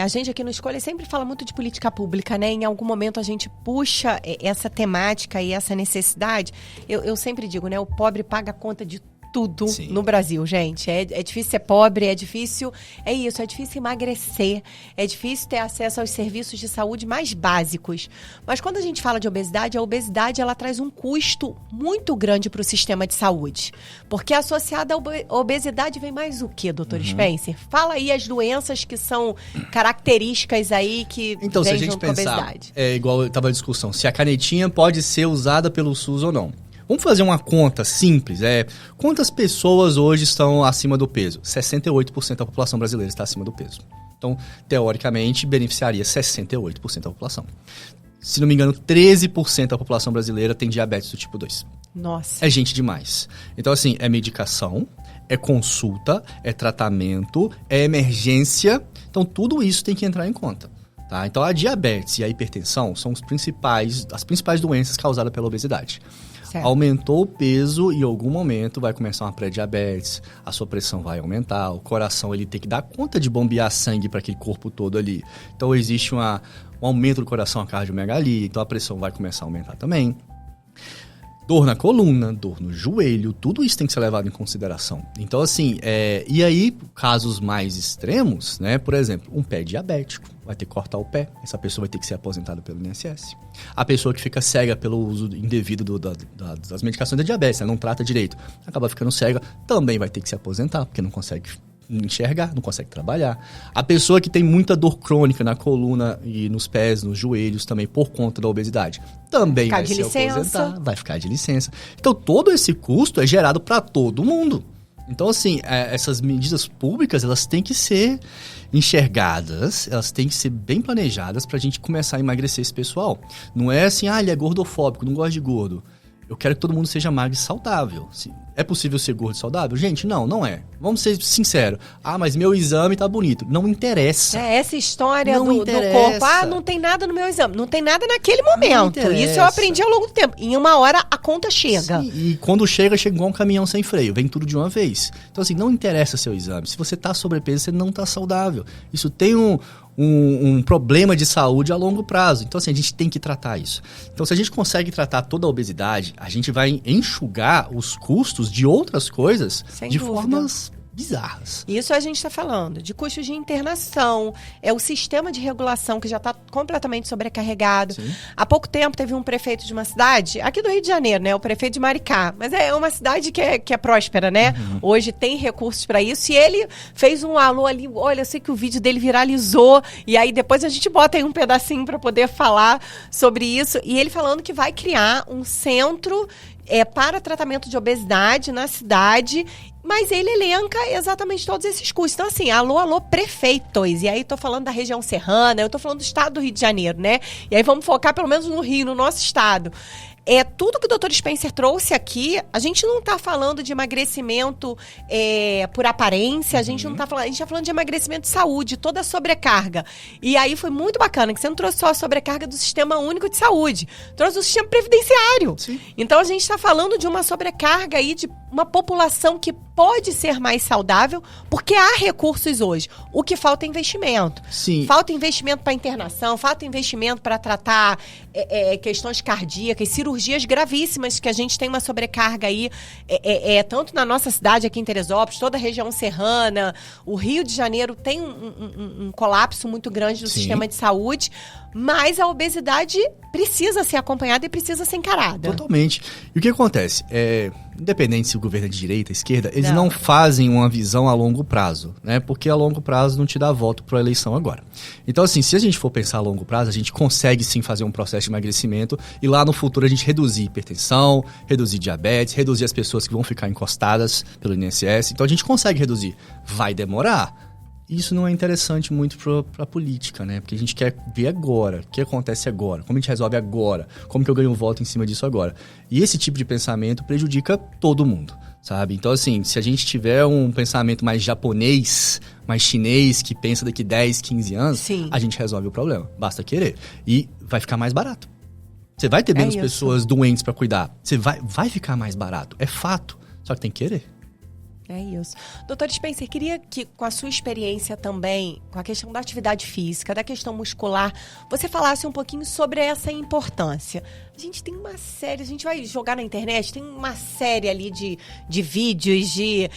a gente aqui no Escolha sempre fala muito de política pública, né? Em algum momento a gente puxa essa temática e essa necessidade. Eu sempre digo, né? O pobre paga a conta de tudo no Brasil, gente. É difícil ser pobre, é difícil emagrecer, é difícil ter acesso aos serviços de saúde mais básicos. Mas quando a gente fala de obesidade, a obesidade ela traz um custo muito grande para o sistema de saúde. Porque associada à obesidade vem mais o quê, doutor Spencer? Fala aí as doenças que são características aí que então, vêm se a gente junto com a pensar, obesidade. Igual estava a discussão, se a canetinha pode ser usada pelo SUS ou não. Vamos fazer uma conta simples. Quantas pessoas hoje estão acima do peso? 68% da população brasileira está acima do peso. Então, teoricamente, beneficiaria 68% da população. Se não me engano, 13% da população brasileira tem diabetes do tipo 2. Nossa. É gente demais. Então, assim, é medicação, é consulta, é tratamento, é emergência. Então, tudo isso tem que entrar em conta. Tá? Então, a diabetes e a hipertensão são as principais doenças causadas pela obesidade. Certo. Aumentou o peso e em algum momento vai começar uma pré-diabetes, a sua pressão vai aumentar, o coração ele tem que dar conta de bombear sangue para aquele corpo todo ali. Então existe um aumento do coração, a cardiomegalia, então a pressão vai começar a aumentar também. Dor na coluna, dor no joelho, tudo isso tem que ser levado em consideração. Então, assim, e aí, casos mais extremos, né? Por exemplo, um pé diabético, vai ter que cortar o pé, essa pessoa vai ter que ser aposentada pelo INSS. A pessoa que fica cega pelo uso indevido das medicações da diabetes, não trata direito, acaba ficando cega, também vai ter que se aposentar, porque não consegue enxergar, não consegue trabalhar. A pessoa que tem muita dor crônica na coluna e nos pés, nos joelhos também por conta da obesidade, também vai se aposentar, vai ficar de licença. Então todo esse custo é gerado para todo mundo. Então assim, essas medidas públicas, elas têm que ser enxergadas, elas têm que ser bem planejadas para a gente começar a emagrecer esse pessoal. Não é assim, ele é gordofóbico, não gosta de gordo. Eu quero que todo mundo seja magro e saudável. É possível ser gordo e saudável? Gente, não é. Vamos ser sinceros. Mas meu exame tá bonito. Não interessa. Essa história do corpo. Não tem nada no meu exame. Não tem nada naquele momento. Isso eu aprendi ao longo do tempo. Em uma hora, a conta chega. Sim, e quando chega igual um caminhão sem freio. Vem tudo de uma vez. Então, assim, não interessa seu exame. Se você tá sobrepeso, você não tá saudável. Isso tem um problema de saúde a longo prazo. Então, assim, a gente tem que tratar isso. Então, se a gente consegue tratar toda a obesidade, a gente vai enxugar os custos de outras coisas de formas bizarras. Isso a gente está falando de custos de internação, o sistema de regulação que já está completamente sobrecarregado. Sim. Há pouco tempo teve um prefeito de uma cidade, aqui do Rio de Janeiro, né? O prefeito de Maricá. Mas é uma cidade que é próspera, né? Uhum. Hoje tem recursos para isso. E ele fez um alô ali. Olha, eu sei que o vídeo dele viralizou. E aí depois a gente bota aí um pedacinho para poder falar sobre isso. E ele falando que vai criar um centro para tratamento de obesidade na cidade, mas ele elenca exatamente todos esses custos. Então, assim, alô, prefeitos. E aí, tô falando da região serrana, eu tô falando do estado do Rio de Janeiro, né? E aí, vamos focar pelo menos no Rio, no nosso estado. Tudo que o Dr. Spencer trouxe aqui, a gente não tá falando de emagrecimento por aparência, a gente não tá falando, a gente tá falando de emagrecimento de saúde, toda a sobrecarga. E aí foi muito bacana que você não trouxe só a sobrecarga do Sistema Único de Saúde, trouxe o sistema previdenciário. Sim. Então a gente tá falando de uma sobrecarga aí de uma população que pode ser mais saudável, porque há recursos hoje. O que falta é investimento. Sim. Falta investimento para internação, falta investimento para tratar questões cardíacas, cirurgias gravíssimas, que a gente tem uma sobrecarga aí, tanto na nossa cidade aqui em Teresópolis, toda a região serrana, o Rio de Janeiro tem um colapso muito grande do Sim. sistema de saúde, mas a obesidade precisa ser acompanhada e precisa ser encarada. Totalmente. E o que acontece? Independente se o governo é de direita, esquerda, eles não fazem uma visão a longo prazo, né? Porque a longo prazo não te dá voto para a eleição agora. Então, assim, se a gente for pensar a longo prazo, a gente consegue sim fazer um processo de emagrecimento e lá no futuro a gente reduzir hipertensão, reduzir diabetes, reduzir as pessoas que vão ficar encostadas pelo INSS. Então, a gente consegue reduzir. Vai demorar. Isso não é interessante muito para a política, né? Porque a gente quer ver agora, o que acontece agora, como a gente resolve agora, como que eu ganho um voto em cima disso agora. E esse tipo de pensamento prejudica todo mundo, sabe? Então, assim, se a gente tiver um pensamento mais japonês, mais chinês, que pensa daqui 10, 15 anos, Sim. a gente resolve o problema. Basta querer. E vai ficar mais barato. Você vai ter menos pessoas doentes para cuidar. Você vai ficar mais barato. É fato. Só que tem que querer. É isso. Doutor Spencer, queria que, com a sua experiência também, com a questão da atividade física, da questão muscular, você falasse um pouquinho sobre essa importância. A gente tem uma série, a gente vai jogar na internet, tem uma série ali de vídeos de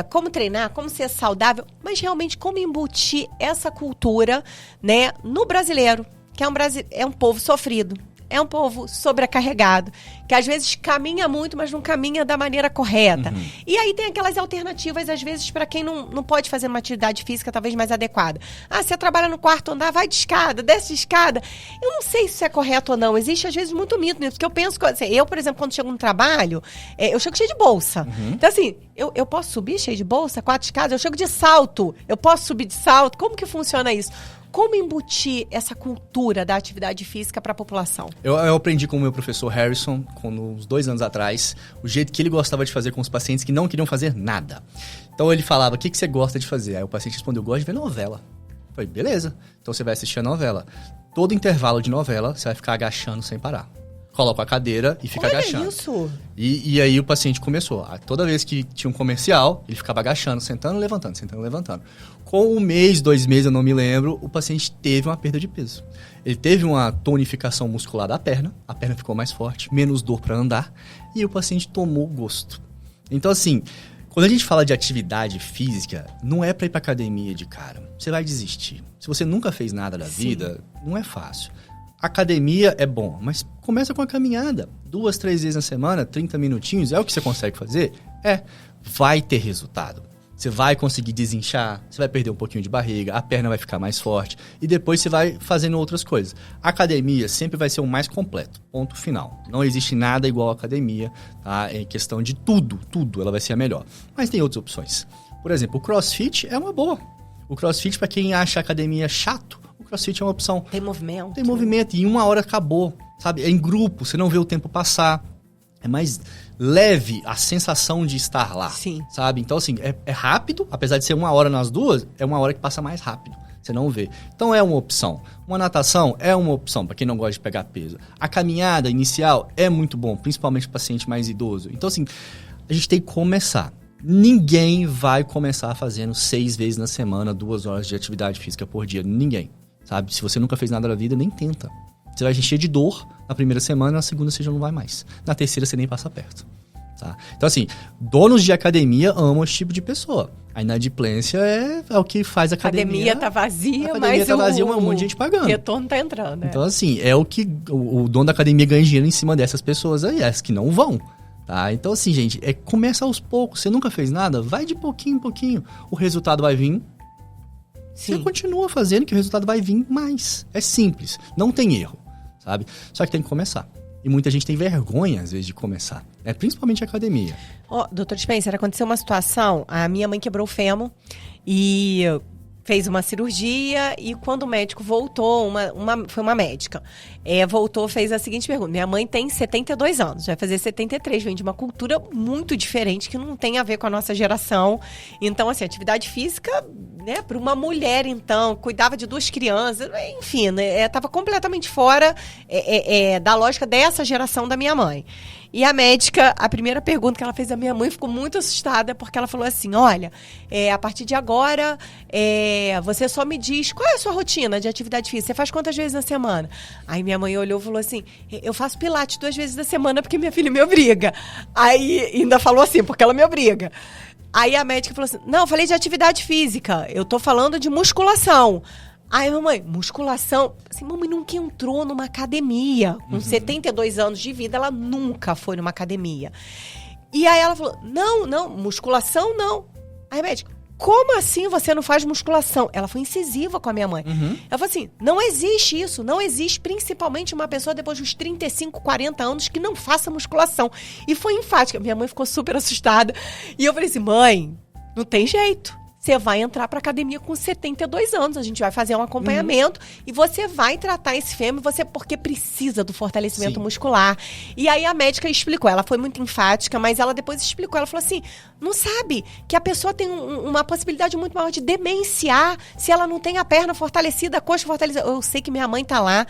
como treinar, como ser saudável, mas realmente como embutir essa cultura, né, no brasileiro, que é um povo sofrido. É um povo sobrecarregado, que às vezes caminha muito, mas não caminha da maneira correta. Uhum. E aí tem aquelas alternativas, às vezes, para quem não pode fazer uma atividade física talvez mais adequada. Você trabalha no quarto andar, vai de escada, desce de escada. Eu não sei se isso é correto ou não. Existe, às vezes, muito mito nisso. Porque eu penso, assim, eu, por exemplo, quando chego no trabalho, eu chego cheio de bolsa. Uhum. Então, assim, eu posso subir cheio de bolsa, 4 escadas? Eu chego de salto. Eu posso subir de salto? Como que funciona isso? Como embutir essa cultura da atividade física para a população? Eu aprendi com o meu professor Harrison, uns 2 anos atrás, o jeito que ele gostava de fazer com os pacientes que não queriam fazer nada. Então ele falava, o que você gosta de fazer? Aí o paciente respondeu, eu gosto de ver novela. Eu falei, beleza, então você vai assistir a novela. Todo intervalo de novela, você vai ficar agachando sem parar. coloca a cadeira e fica agachando. Olha isso! E aí o paciente começou. Toda vez que tinha um comercial, ele ficava agachando, sentando, levantando, sentando, levantando. Com 1 mês, 2 meses, eu não me lembro, o paciente teve uma perda de peso. Ele teve uma tonificação muscular da perna, a perna ficou mais forte, menos dor para andar, e o paciente tomou gosto. Então, assim, quando a gente fala de atividade física, não é para ir para academia de cara. Você vai desistir. Se você nunca fez nada da vida, não é fácil. Academia é bom, mas começa com a caminhada. 2, 3 vezes na semana, 30 minutinhos, é o que você consegue fazer? Vai ter resultado. Você vai conseguir desinchar, você vai perder um pouquinho de barriga, a perna vai ficar mais forte e depois você vai fazendo outras coisas. A academia sempre vai ser o mais completo, ponto final. Não existe nada igual à academia, tá? Em questão de tudo, ela vai ser a melhor. Mas tem outras opções. Por exemplo, o CrossFit é uma boa. O CrossFit, para quem acha a academia chato, o CrossFit é uma opção. Tem movimento. Tem movimento e em 1 hora acabou, sabe? É em grupo, você não vê o tempo passar. É mais leve a sensação de estar lá, sabe? Então, assim, é rápido, apesar de ser 1 hora nas duas, é 1 hora que passa mais rápido. Você não vê. Então, é uma opção. Uma natação é uma opção para quem não gosta de pegar peso. A caminhada inicial é muito bom, principalmente para paciente mais idoso. Então, assim, a gente tem que começar. Ninguém vai começar fazendo 6 vezes na semana, 2 horas de atividade física por dia. Ninguém, sabe? Se você nunca fez nada na vida, nem tenta. Você vai encher de dor na primeira semana, na segunda você já não vai mais. Na terceira você nem passa perto. Tá? Então, assim, donos de academia amam esse tipo de pessoa. A inadimplência é o que faz a academia... A academia tá vazia, mas um monte de gente pagando. O retorno tá entrando. Então, assim, é o que o dono da academia ganha dinheiro em cima dessas pessoas aí, as que não vão. Tá? Então, assim, gente, começa aos poucos. Você nunca fez nada? Vai de pouquinho em pouquinho. O resultado vai vir. Você continua fazendo que o resultado vai vir mais. É simples, não tem erro. Sabe? Só que tem que começar. E muita gente tem vergonha, às vezes, de começar. Principalmente a academia. Doutor Spencer, aconteceu uma situação, a minha mãe quebrou o fêmur e fez uma cirurgia e quando o médico voltou, foi uma médica, voltou, fez a seguinte pergunta. Minha mãe tem 72 anos, vai fazer 73, vem de uma cultura muito diferente que não tem a ver com a nossa geração. Então, assim, atividade física, né, para uma mulher, então, cuidava de 2 crianças, enfim, né, estava completamente fora da lógica dessa geração da minha mãe. E a médica, a primeira pergunta que ela fez à minha mãe ficou muito assustada, porque ela falou assim, olha, a partir de agora, você só me diz qual é a sua rotina de atividade física, você faz quantas vezes na semana? Aí minha mãe olhou e falou assim, eu faço pilates 2 vezes na semana porque minha filha me obriga. Aí ainda falou assim, porque ela me obriga. Aí a médica falou assim, não, eu falei de atividade física, eu tô falando de musculação. Aí, mamãe, musculação... Assim, mamãe nunca entrou numa academia. Com 72 anos de vida, ela nunca foi numa academia. E aí ela falou, não, musculação não. Aí a médica, como assim você não faz musculação? Ela foi incisiva com a minha mãe. Ela falou assim, não existe isso. Não existe, principalmente uma pessoa depois dos 35, 40 anos que não faça musculação. E foi enfática. Minha mãe ficou super assustada. E eu falei assim, mãe, não tem jeito. Você vai entrar para academia com 72 anos, a gente vai fazer um acompanhamento e você vai tratar esse fêmur, porque precisa do fortalecimento muscular. E aí a médica explicou, ela foi muito enfática, mas ela depois explicou, ela falou assim, não sabe que a pessoa tem uma possibilidade muito maior de demenciar se ela não tem a perna fortalecida, a coxa fortalecida. Eu sei que minha mãe tá lá,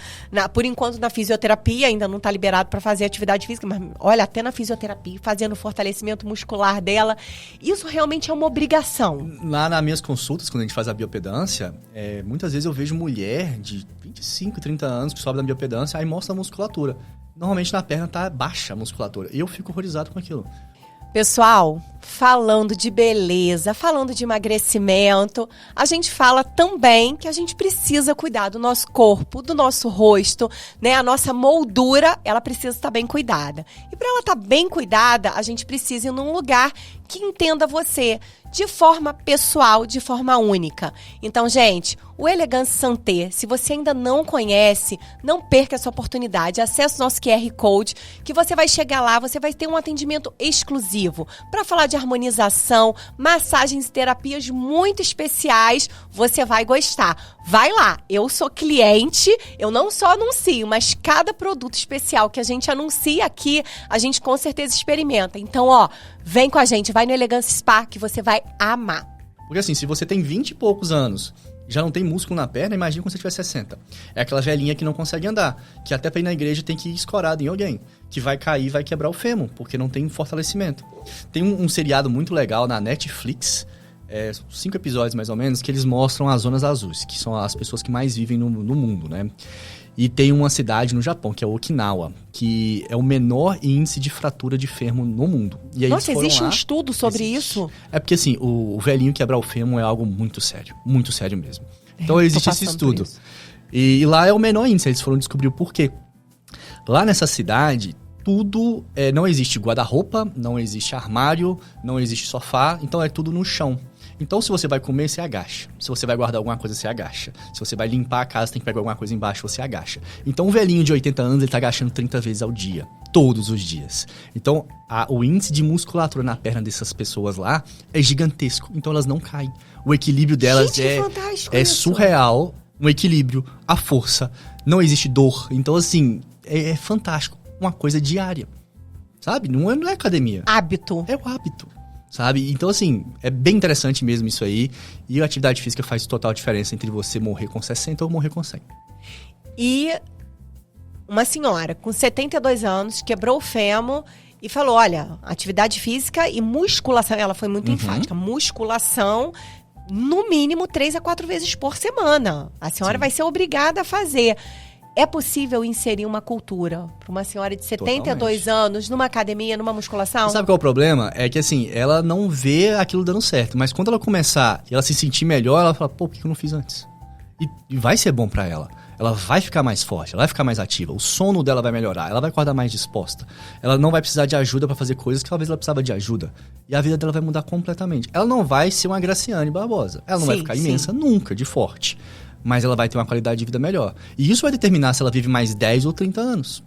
por enquanto na fisioterapia, ainda não tá liberado para fazer atividade física, mas olha, até na fisioterapia, fazendo o fortalecimento muscular dela, isso realmente é uma obrigação. Lá nas minhas consultas, quando a gente faz a biopedância, muitas vezes eu vejo mulher de 25, 30 anos que sobe na biopedância, aí mostra a musculatura. Normalmente na perna tá baixa a musculatura. E eu fico horrorizado com aquilo. Pessoal, falando de beleza, falando de emagrecimento, a gente fala também que a gente precisa cuidar do nosso corpo, do nosso rosto, né? A nossa moldura, ela precisa estar bem cuidada. E para ela estar bem cuidada, a gente precisa ir num lugar que entenda você de forma pessoal, de forma única. Então, gente, o Elegance Santé, se você ainda não conhece, não perca essa oportunidade. Acesse o nosso QR Code, que você vai chegar lá, você vai ter um atendimento exclusivo para falar de harmonização, massagens e terapias muito especiais. Você vai gostar. Vai lá, eu sou cliente, eu não só anuncio, mas cada produto especial que a gente anuncia aqui, a gente com certeza experimenta. Então, vem com a gente, vai no Elegance Spa que você vai amar. Porque assim, se você tem 20 e poucos anos já não tem músculo na perna, imagina quando você tiver 60. É aquela velhinha que não consegue andar, que até pra ir na igreja tem que ir escorado em alguém, que vai cair e vai quebrar o fêmur, porque não tem fortalecimento. Tem um seriado muito legal na Netflix, 5 episódios mais ou menos, que eles mostram as zonas azuis, que são as pessoas que mais vivem no mundo, né? E tem uma cidade no Japão, que é Okinawa, que é o menor índice de fratura de fêmur no mundo. E aí Nossa, existe um estudo sobre isso? É porque, assim, o velhinho quebrar o fêmur é algo muito sério mesmo. Então, existe esse estudo. E lá é o menor índice, eles foram descobrir o porquê. Lá nessa cidade, tudo... não existe guarda-roupa, não existe armário, não existe sofá, então é tudo no chão. Então, se você vai comer, você agacha. Se você vai guardar alguma coisa, você agacha. Se você vai limpar a casa, tem que pegar alguma coisa embaixo, você agacha. Então, um velhinho de 80 anos, ele tá agachando 30 vezes ao dia. Todos os dias. Então, o índice de musculatura na perna dessas pessoas lá é gigantesco. Então, elas não caem. O equilíbrio delas é surreal. Um equilíbrio, a força, não existe dor. Então, assim, é fantástico. Uma coisa diária. Sabe? Não é academia. Hábito. É o hábito. Sabe? Então, assim, é bem interessante mesmo isso aí. E a atividade física faz total diferença entre você morrer com 60 ou morrer com 100. E uma senhora com 72 anos quebrou o fêmur e falou, olha, atividade física e musculação, ela foi muito enfática, musculação no mínimo 3 a 4 vezes por semana. A senhora vai ser obrigada a fazer. É possível inserir uma cultura para uma senhora de 72 anos numa academia, numa musculação? Sabe qual é o problema? É que, assim, ela não vê aquilo dando certo. Mas quando ela começar e ela se sentir melhor, ela fala, pô, por que eu não fiz antes? E vai ser bom para ela. Ela vai ficar mais forte, ela vai ficar mais ativa. O sono dela vai melhorar, ela vai acordar mais disposta. Ela não vai precisar de ajuda para fazer coisas que talvez ela precisava de ajuda. E a vida dela vai mudar completamente. Ela não vai ser uma Graciane Barbosa. Ela não vai ficar imensa nunca, de forte. Mas ela vai ter uma qualidade de vida melhor. E isso vai determinar se ela vive mais 10 ou 30 anos.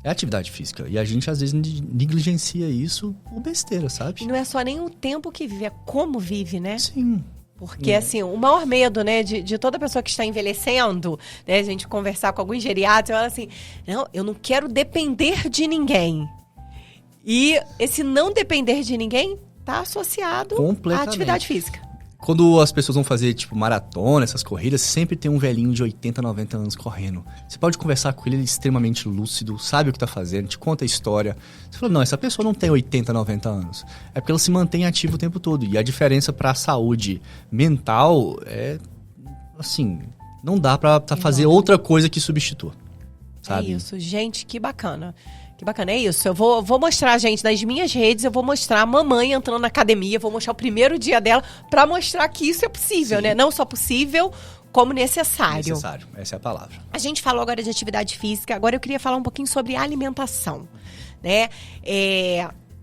É atividade física. E a gente, às vezes, negligencia isso por besteira, sabe? E não é só nem o tempo que vive, é como vive, né? Sim. Porque, assim, o maior medo, né, de toda pessoa que está envelhecendo, né, a gente conversar com alguns geriatras, ela assim, não, eu não quero depender de ninguém. E esse não depender de ninguém está associado à atividade física. Quando as pessoas vão fazer, tipo, maratona, essas corridas, sempre tem um velhinho de 80, 90 anos correndo. Você pode conversar com ele é extremamente lúcido, sabe o que tá fazendo, te conta a história. Você fala, não, essa pessoa não tem 80, 90 anos. É porque ela se mantém ativa o tempo todo. E a diferença pra saúde mental é, assim, não dá pra fazer outra coisa que substitua, sabe? É isso, gente, que bacana. Que bacana, é isso. Eu vou mostrar, gente, nas minhas redes, eu vou mostrar a mamãe entrando na academia, vou mostrar o primeiro dia dela pra mostrar que isso é possível, né? Não só possível, como necessário. Necessário, essa é a palavra. A gente falou agora de atividade física, agora eu queria falar um pouquinho sobre alimentação, né?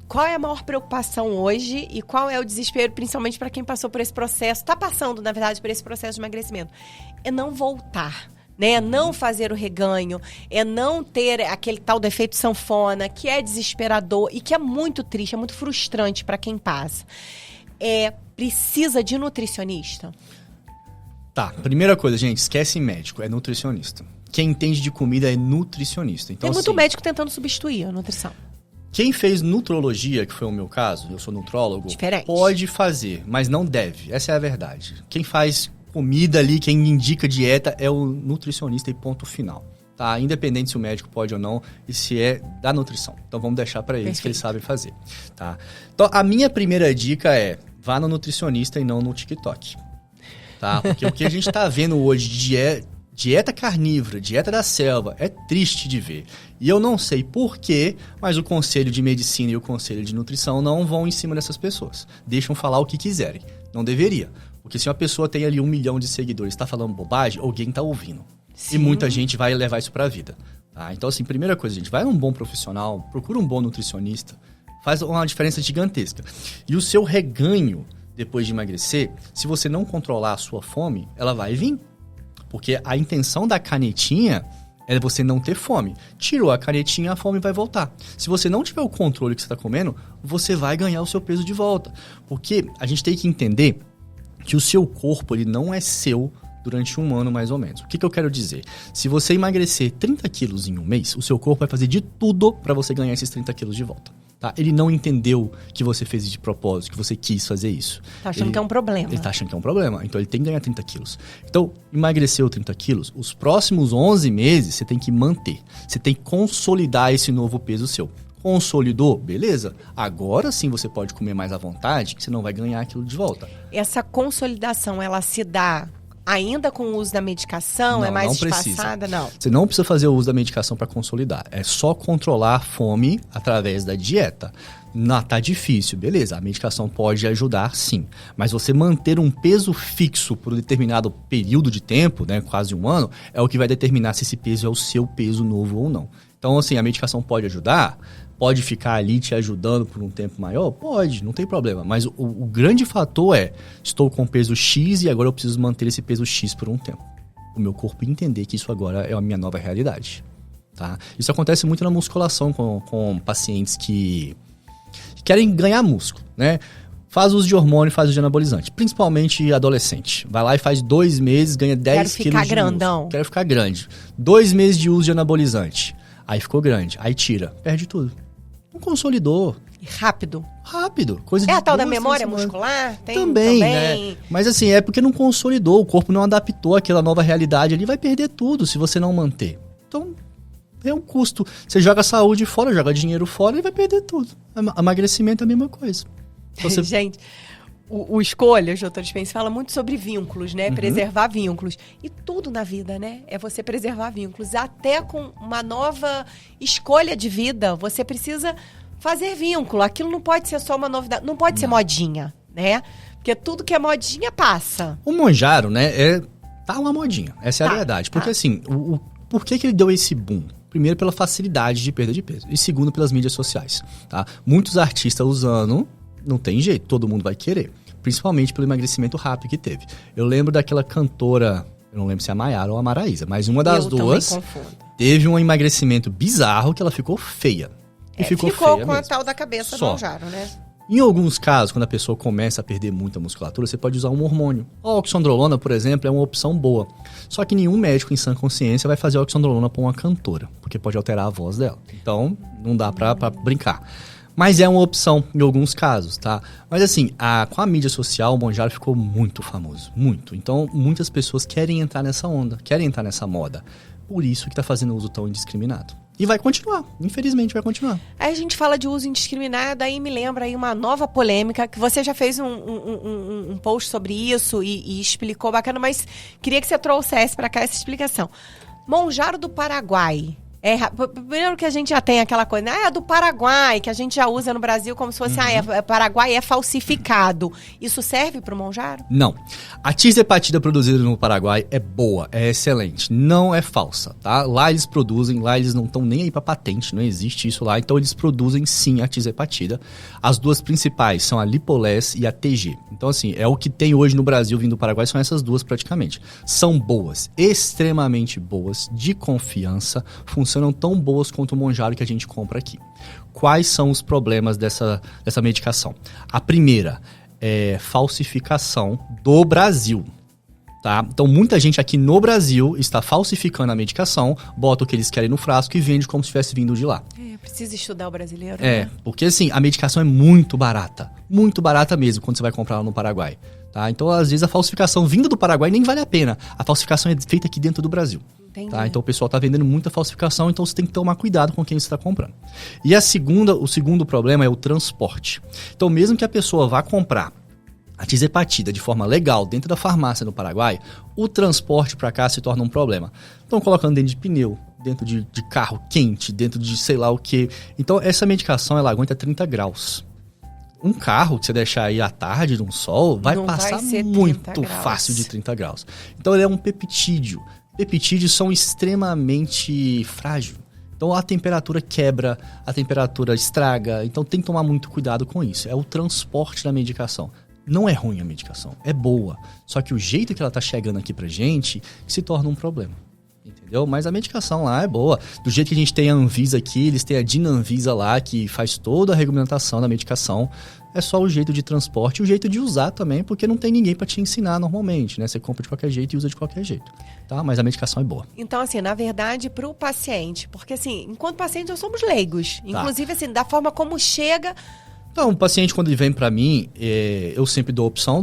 Qual é a maior preocupação hoje e qual é o desespero, principalmente para quem passou por esse processo, está passando, na verdade, por esse processo de emagrecimento? É não voltar. Né? Não fazer o reganho, é não ter aquele tal do efeito sanfona, que é desesperador e que é muito triste, é muito frustrante para quem passa. Precisa de nutricionista? Tá, primeira coisa, gente, esquece médico, é nutricionista. Quem entende de comida é nutricionista. Então, tem muito médico tentando substituir a nutrição. Quem fez nutrologia, que foi o meu caso, eu sou nutrólogo, pode fazer, mas não deve. Essa é a verdade. Quem faz comida ali, quem indica dieta é o nutricionista e ponto final, tá? Independente se o médico pode ou não e se é da nutrição. Então vamos deixar para eles que eles sabem fazer, tá? Então a minha primeira dica é vá no nutricionista e não no TikTok, tá? Porque o que a gente tá vendo hoje de dieta carnívora, dieta da selva, é triste de ver. E eu não sei porquê, mas o Conselho de Medicina e o Conselho de Nutrição não vão em cima dessas pessoas. Deixam falar o que quiserem. Não deveria. Porque se uma pessoa tem ali 1 milhão de seguidores e está falando bobagem, alguém está ouvindo. Sim. E muita gente vai levar isso para a vida. Tá? Então, assim, primeira coisa, gente, vai num bom profissional, procura um bom nutricionista, faz uma diferença gigantesca. E o seu reganho, depois de emagrecer, se você não controlar a sua fome, ela vai vir. Porque a intenção da canetinha é você não ter fome. Tirou a canetinha, a fome vai voltar. Se você não tiver o controle que você está comendo, você vai ganhar o seu peso de volta. Porque a gente tem que entender que o seu corpo ele não é seu durante 1 ano, mais ou menos. O que eu quero dizer? Se você emagrecer 30 quilos em 1 mês, o seu corpo vai fazer de tudo para você ganhar esses 30 quilos de volta. Tá? Ele não entendeu que você fez isso de propósito, que você quis fazer isso. Tá achando que é um problema. Ele tá achando que é um problema. Então, ele tem que ganhar 30 quilos. Então, emagreceu 30 quilos, os próximos 11 meses você tem que manter. Você tem que consolidar esse novo peso seu. Consolidou? Beleza. Agora sim você pode comer mais à vontade, que você não vai ganhar aquilo de volta. Essa consolidação, ela se dá ainda com o uso da medicação? Não, é mais não espaçada? Não. Você não precisa fazer o uso da medicação para consolidar. É só controlar a fome através da dieta. Tá difícil, beleza. A medicação pode ajudar, sim. Mas você manter um peso fixo por um determinado período de tempo, né, quase um ano, é o que vai determinar se esse peso é o seu peso novo ou não. Então, assim, a medicação pode ajudar, pode ficar ali te ajudando por um tempo maior? Pode, não tem problema. Mas o grande fator é, estou com peso X e agora eu preciso manter esse peso X por um tempo. O meu corpo entender que isso agora é a minha nova realidade. Tá? Isso acontece muito na musculação com pacientes que querem ganhar músculo, né? Faz uso de hormônio, faz uso de anabolizante. Principalmente adolescente. Vai lá e faz 2 meses, ganha 10 quilos de músculo. Quero ficar grandão. Quero ficar grande. 2 meses de uso de anabolizante. Aí ficou grande. Aí tira. Perde tudo. Não consolidou. E rápido. Rápido. Coisa de a tal da 2, memória 3 semanas. muscular? Tem Também, né? Mas assim, é porque não consolidou. O corpo não adaptou àquela nova realidade. Ele vai perder tudo se você não manter. Então, é um custo. Você joga a saúde fora, joga dinheiro fora e vai perder tudo. Emagrecimento é a mesma coisa. Você... Gente, o Escolhas, doutor Spence, fala muito sobre vínculos, né? Preservar vínculos. E tudo na vida, né? É você preservar vínculos. Até com uma nova escolha de vida, você precisa fazer vínculo. Aquilo não pode ser só uma novidade, não pode ser modinha, né? Porque tudo que é modinha passa. O Monjaro, né? Tá uma modinha. Essa é a verdade. Porque assim, por que ele deu esse boom? Primeiro, pela facilidade de perda de peso. E segundo, pelas mídias sociais. Tá? Muitos artistas usando, não tem jeito, todo mundo vai querer. Principalmente pelo emagrecimento rápido que teve. Eu lembro daquela cantora, eu não lembro se é a Maiara ou a Maraísa, mas uma das duas teve um emagrecimento bizarro que ela ficou feia. E ficou feia com mesmo. A tal da cabeça do Monjaro, né? Em alguns casos, quando a pessoa começa a perder muita musculatura, você pode usar um hormônio. A oxandrolona, por exemplo, é uma opção boa. Só que nenhum médico em sã consciência vai fazer a oxandrolona para uma cantora, porque pode alterar a voz dela. Então, não dá pra brincar. Mas é uma opção em alguns casos, tá? Mas assim, com a mídia social, o Monjaro ficou muito famoso. Muito. Então, muitas pessoas querem entrar nessa onda, querem entrar nessa moda. Por isso que tá fazendo uso tão indiscriminado. E vai continuar, infelizmente vai continuar. Aí a gente fala de uso indiscriminado, aí me lembra aí uma nova polêmica, que você já fez um post sobre isso e explicou bacana, mas queria que você trouxesse para cá essa explicação. Monjaro do Paraguai. Primeiro que a gente já tem aquela coisa, é do Paraguai, que a gente já usa no Brasil como se fosse, Paraguai é falsificado. Isso serve para o Monjaro? Não. A tisepatida produzida no Paraguai é boa, é excelente, não é falsa, tá? Lá eles produzem, lá eles não estão nem aí para patente, não existe isso lá, então eles produzem sim a tisepatida. As duas principais são a Lipoless e a TG. Então assim, é o que tem hoje no Brasil vindo do Paraguai, são essas duas praticamente. São boas, extremamente boas, de confiança, funcionam tão boas quanto o Monjaro que a gente compra aqui. Quais são os problemas dessa medicação? A primeira é falsificação do Brasil. Tá? Então, muita gente aqui no Brasil está falsificando a medicação, bota o que eles querem no frasco e vende como se tivesse vindo de lá. Precisa estudar o brasileiro, né? Porque assim, a medicação é muito barata mesmo quando você vai comprar ela no Paraguai. Tá? Então, às vezes, a falsificação vinda do Paraguai nem vale a pena. A falsificação é feita aqui dentro do Brasil. Tá? Então o pessoal está vendendo muita falsificação, então você tem que tomar cuidado com quem você está comprando. E o segundo problema é o transporte. Então mesmo que a pessoa vá comprar a tisepatida de forma legal dentro da farmácia no Paraguai, o transporte para cá se torna um problema. Estão colocando dentro de pneu, dentro de carro quente, dentro de sei lá o que. Então essa medicação ela aguenta 30 graus. Um carro que você deixar aí à tarde num sol vai passar muito fácil de 30 graus. Então ele é um peptídeo. Peptídeos são extremamente frágeis. Então a temperatura quebra, a temperatura estraga. Então tem que tomar muito cuidado com isso. É o transporte da medicação. Não é ruim a medicação, é boa. Só que o jeito que ela está chegando aqui pra gente se torna um problema. Entendeu? Entendeu? Mas a medicação lá é boa. Do jeito que a gente tem a Anvisa aqui, eles têm a Dinanvisa lá, que faz toda a regulamentação da medicação. É só o jeito de transporte e o jeito de usar também, porque não tem ninguém para te ensinar normalmente, né? Você compra de qualquer jeito e usa de qualquer jeito, tá? Mas a medicação é boa. Então, assim, na verdade, pro paciente, porque assim, enquanto paciente nós somos leigos. Tá. Inclusive, assim, da forma como chega... Então, o paciente, quando ele vem para mim, eu sempre dou a opção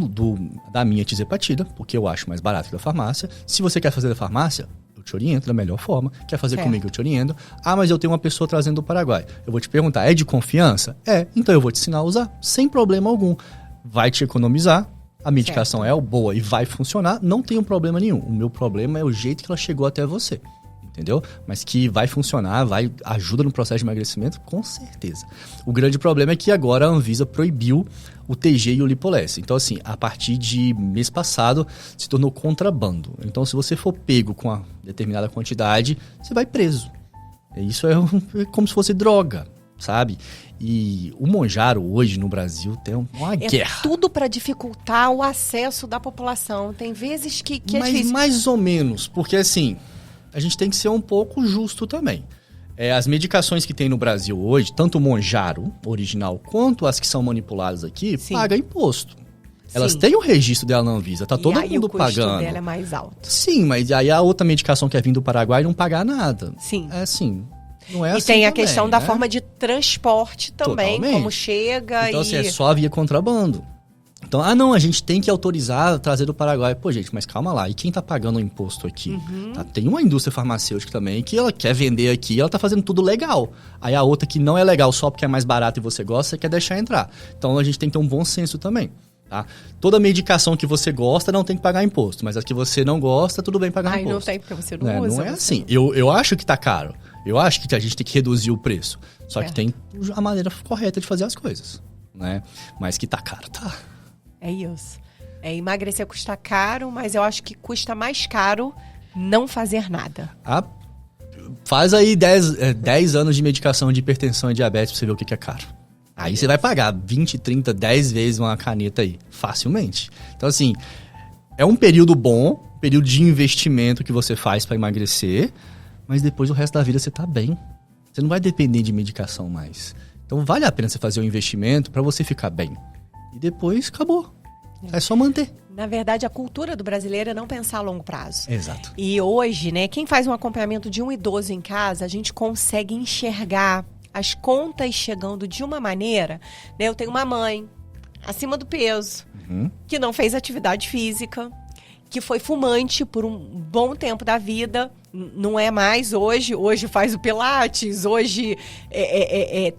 da minha Tizepatida, porque eu acho mais barato que da farmácia. Se você quer fazer da farmácia, eu te oriento da melhor forma. Quer fazer comigo, eu te oriento. Ah, mas eu tenho uma pessoa trazendo do Paraguai. Eu vou te perguntar, é de confiança? É, então eu vou te ensinar a usar, sem problema algum. Vai te economizar, a medicação é boa e vai funcionar, não tem um problema nenhum. O meu problema é o jeito que ela chegou até você. Entendeu? Mas que vai funcionar, ajuda no processo de emagrecimento, com certeza. O grande problema é que agora a Anvisa proibiu o TG e o Lipoless. Então, assim, a partir de mês passado, se tornou contrabando. Então, se você for pego com uma determinada quantidade, você vai preso. Isso é como se fosse droga, sabe? E o Mounjaro hoje no Brasil tem uma guerra. É tudo para dificultar o acesso da população. Tem vezes que é Mas difícil. mais ou menos, porque assim... A gente tem que ser um pouco justo também. As medicações que tem no Brasil hoje, tanto o Mounjaro original quanto as que são manipuladas aqui, pagam imposto. Elas têm o registro dela na Anvisa, tá todo mundo pagando. E aí o custo dela é mais alto. Sim, mas aí a outra medicação que é vindo do Paraguai não pagar nada. Sim. É assim, não é e assim tem a também, questão da né? forma de transporte também, Totalmente. como chega então, assim, é só via contrabando. Então, a gente tem que autorizar trazer do Paraguai. Pô, gente, mas calma lá. E quem tá pagando o imposto aqui? Tá? Tem uma indústria farmacêutica também que ela quer vender aqui, ela tá fazendo tudo legal. Aí a outra que não é legal só porque é mais barato e você gosta, você quer deixar entrar. Então a gente tem que ter um bom senso também. Tá? Toda medicação que você gosta não tem que pagar imposto, mas as que você não gosta, tudo bem pagar imposto. Não tem porque você não usa. Não é assim. Eu acho que tá caro. Eu acho que a gente tem que reduzir o preço. Só que tem a maneira correta de fazer as coisas. Né? Mas que tá caro, tá. É isso. Emagrecer custa caro, mas eu acho que custa mais caro não fazer nada. Faz aí 10 anos de medicação de hipertensão e diabetes pra você ver o que é caro. Aí você vai pagar 20, 30, 10 vezes uma caneta aí, facilmente. Então, assim, é um período bom, período de investimento que você faz pra emagrecer, mas depois o resto da vida você tá bem. Você não vai depender de medicação mais. Então, vale a pena você fazer um investimento pra você ficar bem. E depois, acabou. É só manter. Na verdade, a cultura do brasileiro é não pensar a longo prazo. Exato. E hoje, né, quem faz um acompanhamento de um idoso em casa, a gente consegue enxergar as contas chegando de uma maneira, né? Eu tenho uma mãe acima do peso, que não fez atividade física, que foi fumante por um bom tempo da vida, não é mais hoje faz o pilates, hoje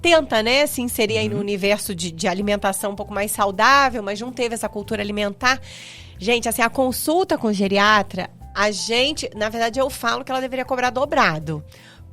tenta, né, se inserir aí no universo de alimentação um pouco mais saudável, mas não teve essa cultura alimentar. Gente, assim, a consulta com o geriatra, na verdade eu falo que ela deveria cobrar dobrado.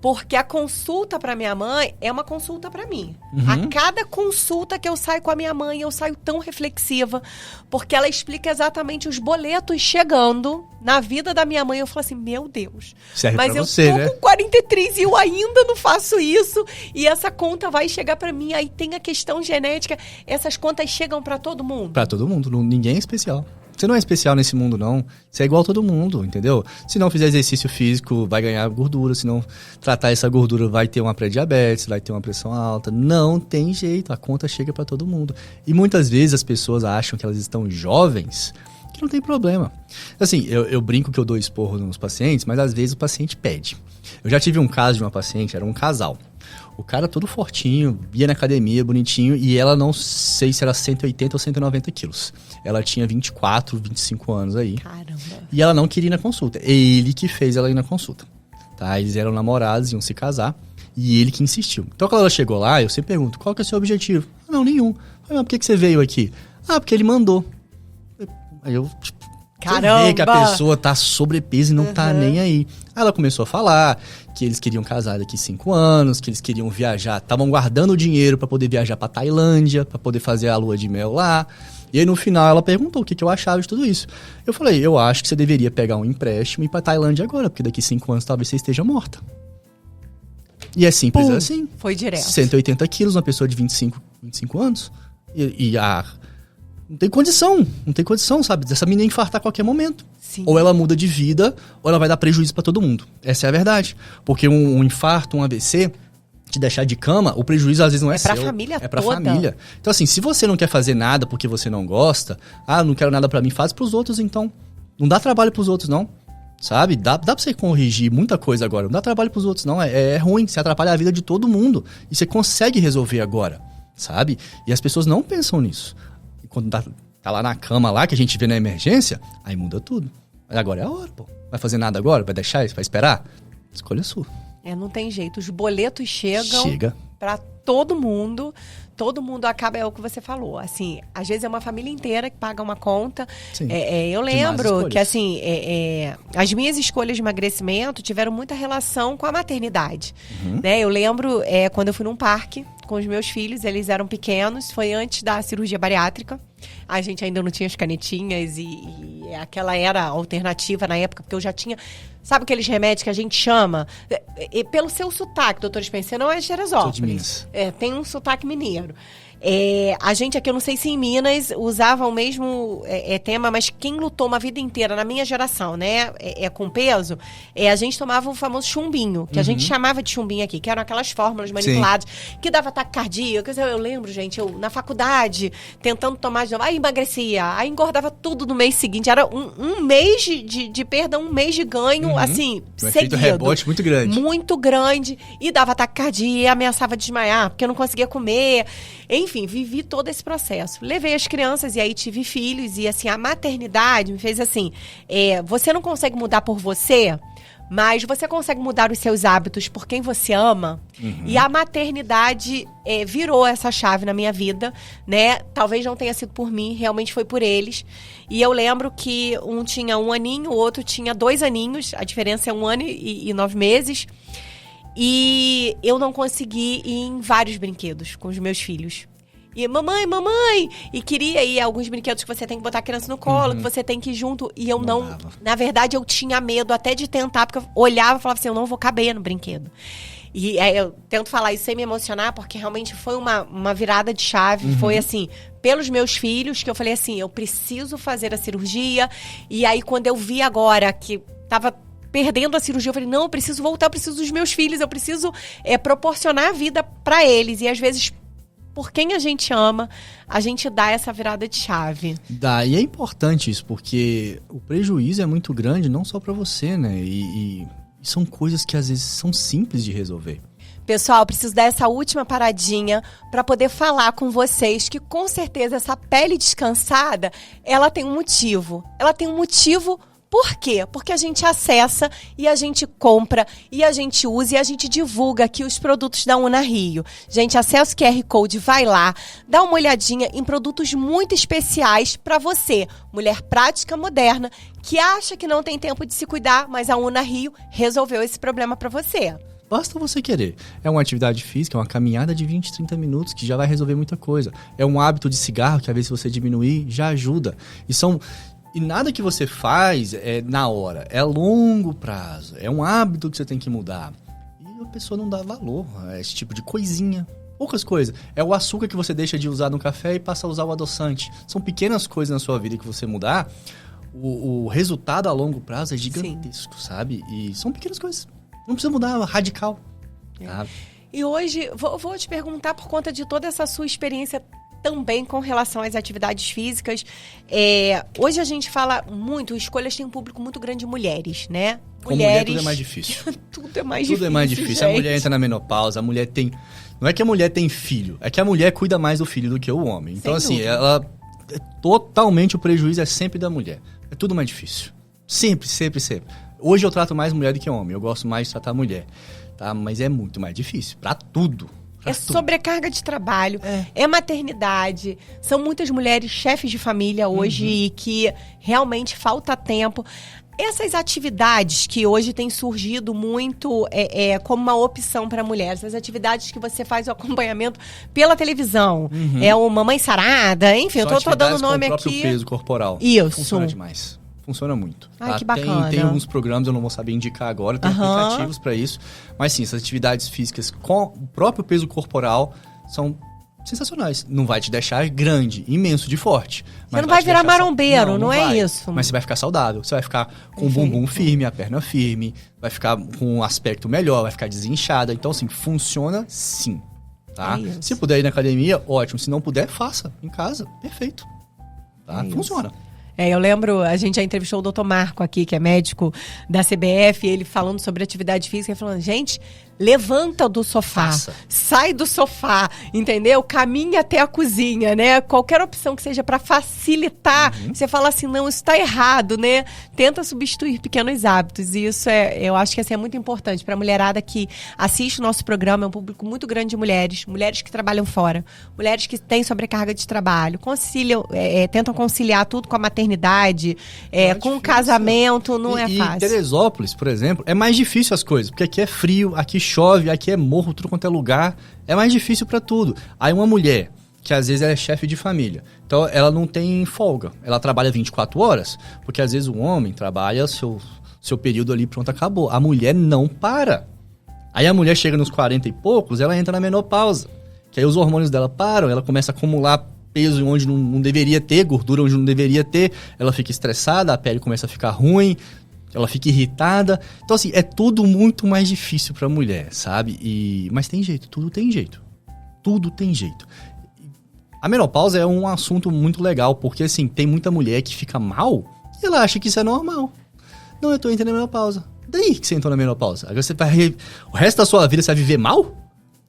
Porque a consulta para minha mãe é uma consulta para mim. A cada consulta que eu saio com a minha mãe, eu saio tão reflexiva. Porque ela explica exatamente os boletos chegando na vida da minha mãe. Eu falo assim, meu Deus. Serve mas pra eu você, tô né? com 43 e eu ainda não faço isso. E essa conta vai chegar para mim. Aí tem a questão genética. Essas contas chegam para todo mundo? Pra todo mundo. Ninguém é especial. Você não é especial nesse mundo, não. Você é igual a todo mundo, entendeu? Se não fizer exercício físico, vai ganhar gordura. Se não tratar essa gordura, vai ter uma pré-diabetes, vai ter uma pressão alta. Não tem jeito, a conta chega pra todo mundo. E muitas vezes as pessoas acham que elas estão jovens, que não tem problema. Assim, eu brinco que eu dou esporro nos pacientes, mas às vezes o paciente pede. Eu já tive um caso de uma paciente, era um casal. O cara todo fortinho, ia na academia, bonitinho, e ela não sei se era 180 ou 190 quilos. Ela tinha 24, 25 anos aí. Caramba. E ela não queria ir na consulta. Ele que fez ela ir na consulta. Tá? Eles eram namorados, iam se casar, e ele que insistiu. Então quando ela chegou lá, eu sempre pergunto, qual que é o seu objetivo? Não, nenhum. Mas por que você veio aqui? Porque ele mandou. Aí eu, caramba! Você vê que a pessoa tá sobrepeso e não tá nem aí. Aí ela começou a falar que eles queriam casar daqui 5 anos, que eles queriam viajar, estavam guardando o dinheiro pra poder viajar pra Tailândia, pra poder fazer a lua de mel lá. E aí no final ela perguntou o que eu achava de tudo isso. Eu falei, eu acho que você deveria pegar um empréstimo e ir pra Tailândia agora, porque daqui 5 anos talvez você esteja morta. E é simples assim. Foi direto. 180 quilos, uma pessoa de 25 anos. não tem condição, sabe? Dessa menina infartar a qualquer momento. Sim. Ou ela muda de vida, ou ela vai dar prejuízo pra todo mundo. Essa é a verdade. Porque um infarto, um AVC, te deixar de cama, o prejuízo às vezes não é seu. É pra família toda. É pra família. Então assim, se você não quer fazer nada porque você não gosta, não quero nada pra mim, faz pros outros então. Não dá trabalho pros outros não. Sabe? Dá pra você corrigir muita coisa agora. Não dá trabalho pros outros não. É ruim, você atrapalha a vida de todo mundo. E você consegue resolver agora. Sabe? E as pessoas não pensam nisso. E quando tá lá na cama, lá que a gente vê na emergência, aí muda tudo. Mas agora é a hora, pô. Vai fazer nada agora? Vai deixar isso? Vai esperar? Escolha sua. Não tem jeito. Os boletos chegam pra todo mundo. Todo mundo acaba, é o que você falou. Assim, às vezes é uma família inteira que paga uma conta. Sim. Eu lembro que, assim, as minhas escolhas de emagrecimento tiveram muita relação com a maternidade. Né? Eu lembro quando eu fui num parque com os meus filhos, eles eram pequenos, foi antes da cirurgia bariátrica. A gente ainda não tinha as canetinhas e aquela era alternativa na época, porque eu já tinha... Sabe aqueles remédios que a gente chama? Pelo seu sotaque, doutor Spencer, não é de Teresópolis. Sou de Minas. Tem um sotaque mineiro. A gente aqui, eu não sei se em Minas usava o mesmo tema, mas quem lutou uma vida inteira na minha geração, né, com peso, a gente tomava o famoso chumbinho, que a gente chamava de chumbinho aqui, que eram aquelas fórmulas manipuladas, que dava ataque cardíaco. Eu lembro, gente, eu na faculdade, tentando tomar de novo, aí emagrecia, aí engordava tudo no mês seguinte, era um mês de perda, um mês de ganho, assim, um seguido. Efeito rebote muito grande. Muito grande, e dava ataque cardíaco, e ameaçava desmaiar, porque eu não conseguia comer. Enfim, vivi todo esse processo. Levei as crianças e aí tive filhos. E assim, a maternidade me fez assim, você não consegue mudar por você, mas você consegue mudar os seus hábitos por quem você ama. E a maternidade virou essa chave na minha vida, né? Talvez não tenha sido por mim, realmente foi por eles. E eu lembro que um tinha 1 aninho, o outro tinha 2 aninhos. A diferença é 1 ano e 9 meses. E eu não consegui ir em vários brinquedos com os meus filhos. E mamãe, e queria ir a alguns brinquedos que você tem que botar a criança no colo, que você tem que ir junto. E eu não na verdade, eu tinha medo até de tentar, porque eu olhava e falava assim, eu não vou caber no brinquedo. E eu tento falar isso sem me emocionar, porque realmente foi uma virada de chave. Foi assim, pelos meus filhos, que eu falei assim, eu preciso fazer a cirurgia. E aí, quando eu vi agora que tava perdendo a cirurgia, eu falei, não, eu preciso voltar, eu preciso dos meus filhos, eu preciso proporcionar a vida pra eles. E às vezes, por quem a gente ama, a gente dá essa virada de chave. Dá, e é importante isso, porque o prejuízo é muito grande, não só pra você, né? E são coisas que às vezes são simples de resolver. Pessoal, preciso dar essa última paradinha para poder falar com vocês que com certeza essa pele descansada, ela tem um motivo. Ela tem um motivo. Por quê? Porque a gente acessa e a gente compra e a gente usa e a gente divulga aqui os produtos da Una Rio. Gente, acessa o QR Code, vai lá, dá uma olhadinha em produtos muito especiais para você, mulher prática, moderna, que acha que não tem tempo de se cuidar, mas a Una Rio resolveu esse problema para você. Basta você querer. É uma atividade física, é uma caminhada de 20, 30 minutos que já vai resolver muita coisa. É um hábito de cigarro que às vezes se você diminuir, já ajuda. E nada que você faz é na hora, é a longo prazo, é um hábito que você tem que mudar. E a pessoa não dá valor a esse tipo de coisinha. Poucas coisas. É o açúcar que você deixa de usar no café e passa a usar o adoçante. São pequenas coisas na sua vida que você mudar, o resultado a longo prazo é gigantesco, sabe? E são pequenas coisas. Não precisa mudar radical. Sabe? E hoje, vou te perguntar, por conta de toda essa sua experiência também com relação às atividades físicas. Hoje a gente fala muito, escolhas tem um público muito grande de mulheres, né? Com mulher tudo é mais difícil. Tudo é mais difícil. Tudo é mais difícil. Gente. A mulher entra na menopausa, a mulher tem... Não é que a mulher tem filho, é que a mulher cuida mais do filho do que o homem. Então, assim, ela... Totalmente o prejuízo é sempre da mulher. É tudo mais difícil. Sempre, sempre, sempre. Hoje eu trato mais mulher do que homem. Eu gosto mais de tratar mulher. Tá? Mas é muito mais difícil. Pra tudo. Sobrecarga de trabalho, é maternidade. São muitas mulheres chefes de família hoje e que realmente falta tempo. Essas atividades que hoje têm surgido muito como uma opção para mulheres, as atividades que você faz o acompanhamento pela televisão, é o Mamãe Sarada, enfim, eu tô dando nome com o aqui. próprio peso corporal. Isso. Funciona demais. Funciona muito. Ai, que bacana. Tem alguns programas, eu não vou saber indicar agora, tem aplicativos para isso. Mas sim, essas atividades físicas com o próprio peso corporal são sensacionais. Não vai te deixar grande, imenso de forte. Você não vai virar marombeiro, não é isso. Mas você vai ficar saudável. Você vai ficar com o bumbum firme, a perna firme, vai ficar com um aspecto melhor, vai ficar desinchada. Então, assim, funciona sim. Tá? Se puder ir na academia, ótimo. Se não puder, faça em casa. Perfeito. Tá? Funciona. Eu lembro, a gente já entrevistou o Dr. Marco aqui, que é médico da CBF, ele falando sobre atividade física, falando, gente, levanta do sofá, sai do sofá, entendeu? Caminha até a cozinha, né? Qualquer opção que seja para facilitar, você fala assim, não, isso tá errado, né? Tenta substituir pequenos hábitos, e isso eu acho que assim, é muito importante para a mulherada que assiste o nosso programa, é um público muito grande de mulheres que trabalham fora, mulheres que têm sobrecarga de trabalho, tentam conciliar tudo com a maternidade, com o casamento, não é fácil. Em Teresópolis, por exemplo, é mais difícil as coisas, porque aqui é frio, aqui chove, aqui é morro, tudo quanto é lugar, é mais difícil pra tudo. Aí uma mulher, que às vezes ela é chefe de família, então ela não tem folga, ela trabalha 24 horas, porque às vezes o homem trabalha seu período ali, pronto, acabou. A mulher não para. Aí a mulher chega nos 40 e poucos, ela entra na menopausa, que aí os hormônios dela param, ela começa a acumular peso onde não deveria ter, gordura onde não deveria ter, ela fica estressada, a pele começa a ficar ruim, ela fica irritada. Então, assim, é tudo muito mais difícil pra mulher, sabe? Mas tem jeito, tudo tem jeito. Tudo tem jeito. A menopausa é um assunto muito legal, porque, assim, tem muita mulher que fica mal e ela acha que isso é normal. Não, eu tô entrando na menopausa. Daí que você entrou na menopausa? Agora você vai... O resto da sua vida você vai viver mal?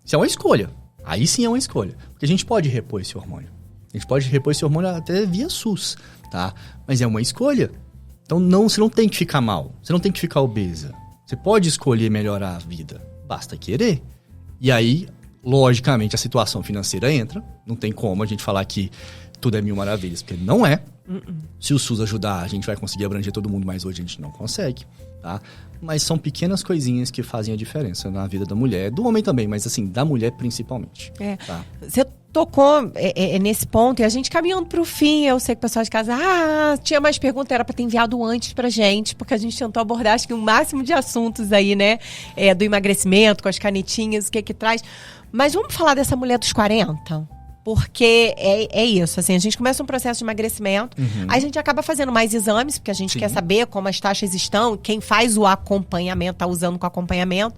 Isso é uma escolha. Aí sim é uma escolha. Porque a gente pode repor esse hormônio. A gente pode repor esse hormônio até via SUS, tá? Mas é uma escolha. Então você não tem que ficar mal, você não tem que ficar obesa. Você pode escolher melhorar a vida, basta querer. E aí, logicamente, a situação financeira entra. Não tem como a gente falar que tudo é mil maravilhas, porque não é. Se o SUS ajudar, a gente vai conseguir abranger todo mundo, mas hoje a gente não consegue, tá? Mas são pequenas coisinhas que fazem a diferença na vida da mulher, do homem também, mas assim, da mulher principalmente. Tá? Você tocou nesse ponto e a gente caminhando pro fim, eu sei que o pessoal de casa, tinha mais perguntas, era pra ter enviado antes pra gente, porque a gente tentou abordar, acho que o máximo de assuntos aí, né, do emagrecimento, com as canetinhas, o que traz. Mas vamos falar dessa mulher dos 40? Porque é isso, assim, a gente começa um processo de emagrecimento, aí a gente acaba fazendo mais exames, porque a gente quer saber como as taxas estão, quem faz o acompanhamento, tá usando com acompanhamento.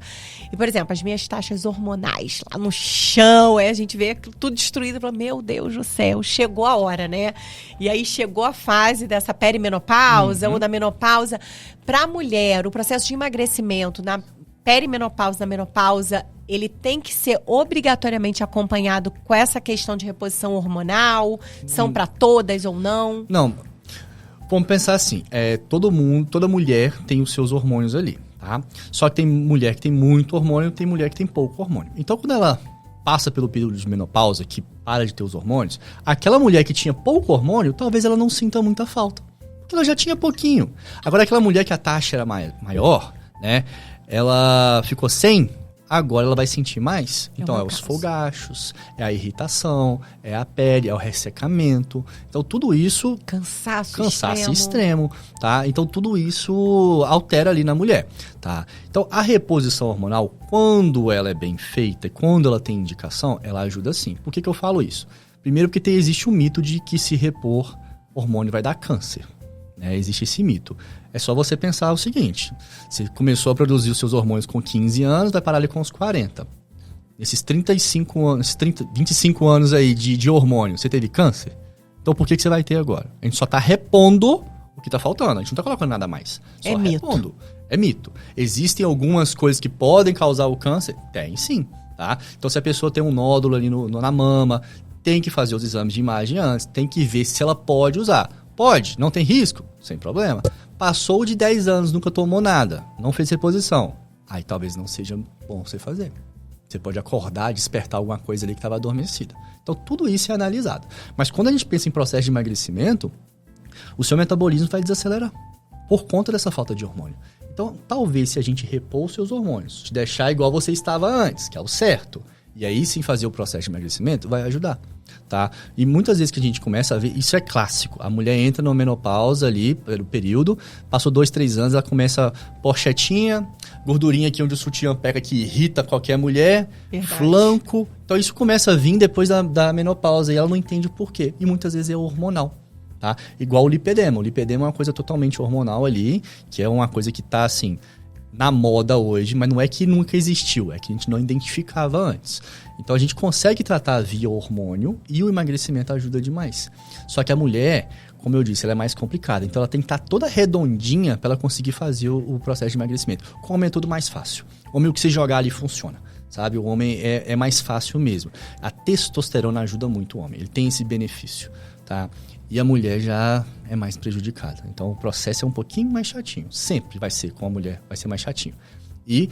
E, por exemplo, as minhas taxas hormonais lá no chão, a gente vê tudo destruído, fala, meu Deus do céu, chegou a hora, né? E aí chegou a fase dessa perimenopausa ou da menopausa. Pra mulher, o processo de emagrecimento na perimenopausa, na menopausa, ele tem que ser obrigatoriamente acompanhado com essa questão de reposição hormonal? São para todas ou não? Não. Vamos pensar assim, toda mulher tem os seus hormônios ali, tá? Só que tem mulher que tem muito hormônio, tem mulher que tem pouco hormônio. Então, quando ela passa pelo período de menopausa, que para de ter os hormônios, aquela mulher que tinha pouco hormônio, talvez ela não sinta muita falta. Porque ela já tinha pouquinho. Agora, aquela mulher que a taxa era maior, né? Ela ficou sem, agora ela vai sentir mais. Então, os fogachos, é a irritação, é a pele, é o ressecamento. Então, tudo isso... Cansaço extremo, tá? Então, tudo isso altera ali na mulher, tá? Então, a reposição hormonal, quando ela é bem feita, quando ela tem indicação, ela ajuda sim. Por que eu falo isso? Primeiro porque existe o mito de que se repor hormônio vai dar câncer. Existe esse mito. É só você pensar o seguinte, você começou a produzir os seus hormônios com 15 anos, vai parar ali com os 40. Nesses 35 anos, 25 anos aí de hormônio, você teve câncer? Então por que você vai ter agora? A gente só está repondo o que está faltando, a gente não está colocando nada mais. Só repondo. É mito. Existem algumas coisas que podem causar o câncer? Tem sim, tá? Então se a pessoa tem um nódulo ali na mama, tem que fazer os exames de imagem antes, tem que ver se ela pode usar. Pode, não tem risco? Sem problema. Passou de 10 anos, nunca tomou nada, não fez reposição. Aí talvez não seja bom você fazer. Você pode acordar, despertar alguma coisa ali que estava adormecida. Então tudo isso é analisado. Mas quando a gente pensa em processo de emagrecimento, o seu metabolismo vai desacelerar por conta dessa falta de hormônio. Então talvez se a gente repor os seus hormônios, te deixar igual você estava antes, que é o certo, e aí sim fazer o processo de emagrecimento, vai ajudar. Tá? E muitas vezes que a gente começa a ver, isso é clássico. A mulher entra na menopausa ali, pelo período, passou 2, 3 anos, ela começa pochetinha, gordurinha aqui onde o sutiã pega que irrita qualquer mulher, Verdade. flanco. Então isso começa a vir depois da menopausa e ela não entende o porquê. E muitas vezes é hormonal. Tá? Igual o lipedema. O lipedema é uma coisa totalmente hormonal ali, que é uma coisa que tá assim, na moda hoje, mas não é que nunca existiu, é que a gente não identificava antes. Então a gente consegue tratar via hormônio e o emagrecimento ajuda demais. Só que a mulher, como eu disse, ela é mais complicada. Então ela tem que estar toda redondinha para ela conseguir fazer o processo de emagrecimento. Com o homem é tudo mais fácil. O homem, o que você jogar ali funciona. Sabe? O homem é mais fácil mesmo. A testosterona ajuda muito o homem. Ele tem esse benefício. Tá? E a mulher já é mais prejudicada. Então o processo é um pouquinho mais chatinho. Sempre vai ser com a mulher, vai ser mais chatinho. E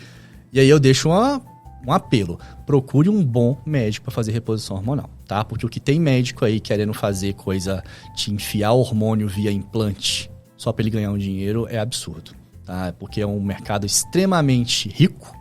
aí eu deixo um apelo. Procure um bom médico para fazer reposição hormonal, tá? Porque o que tem médico aí querendo fazer coisa, te enfiar hormônio via implante, só para ele ganhar um dinheiro, é absurdo, tá? Porque é um mercado extremamente rico,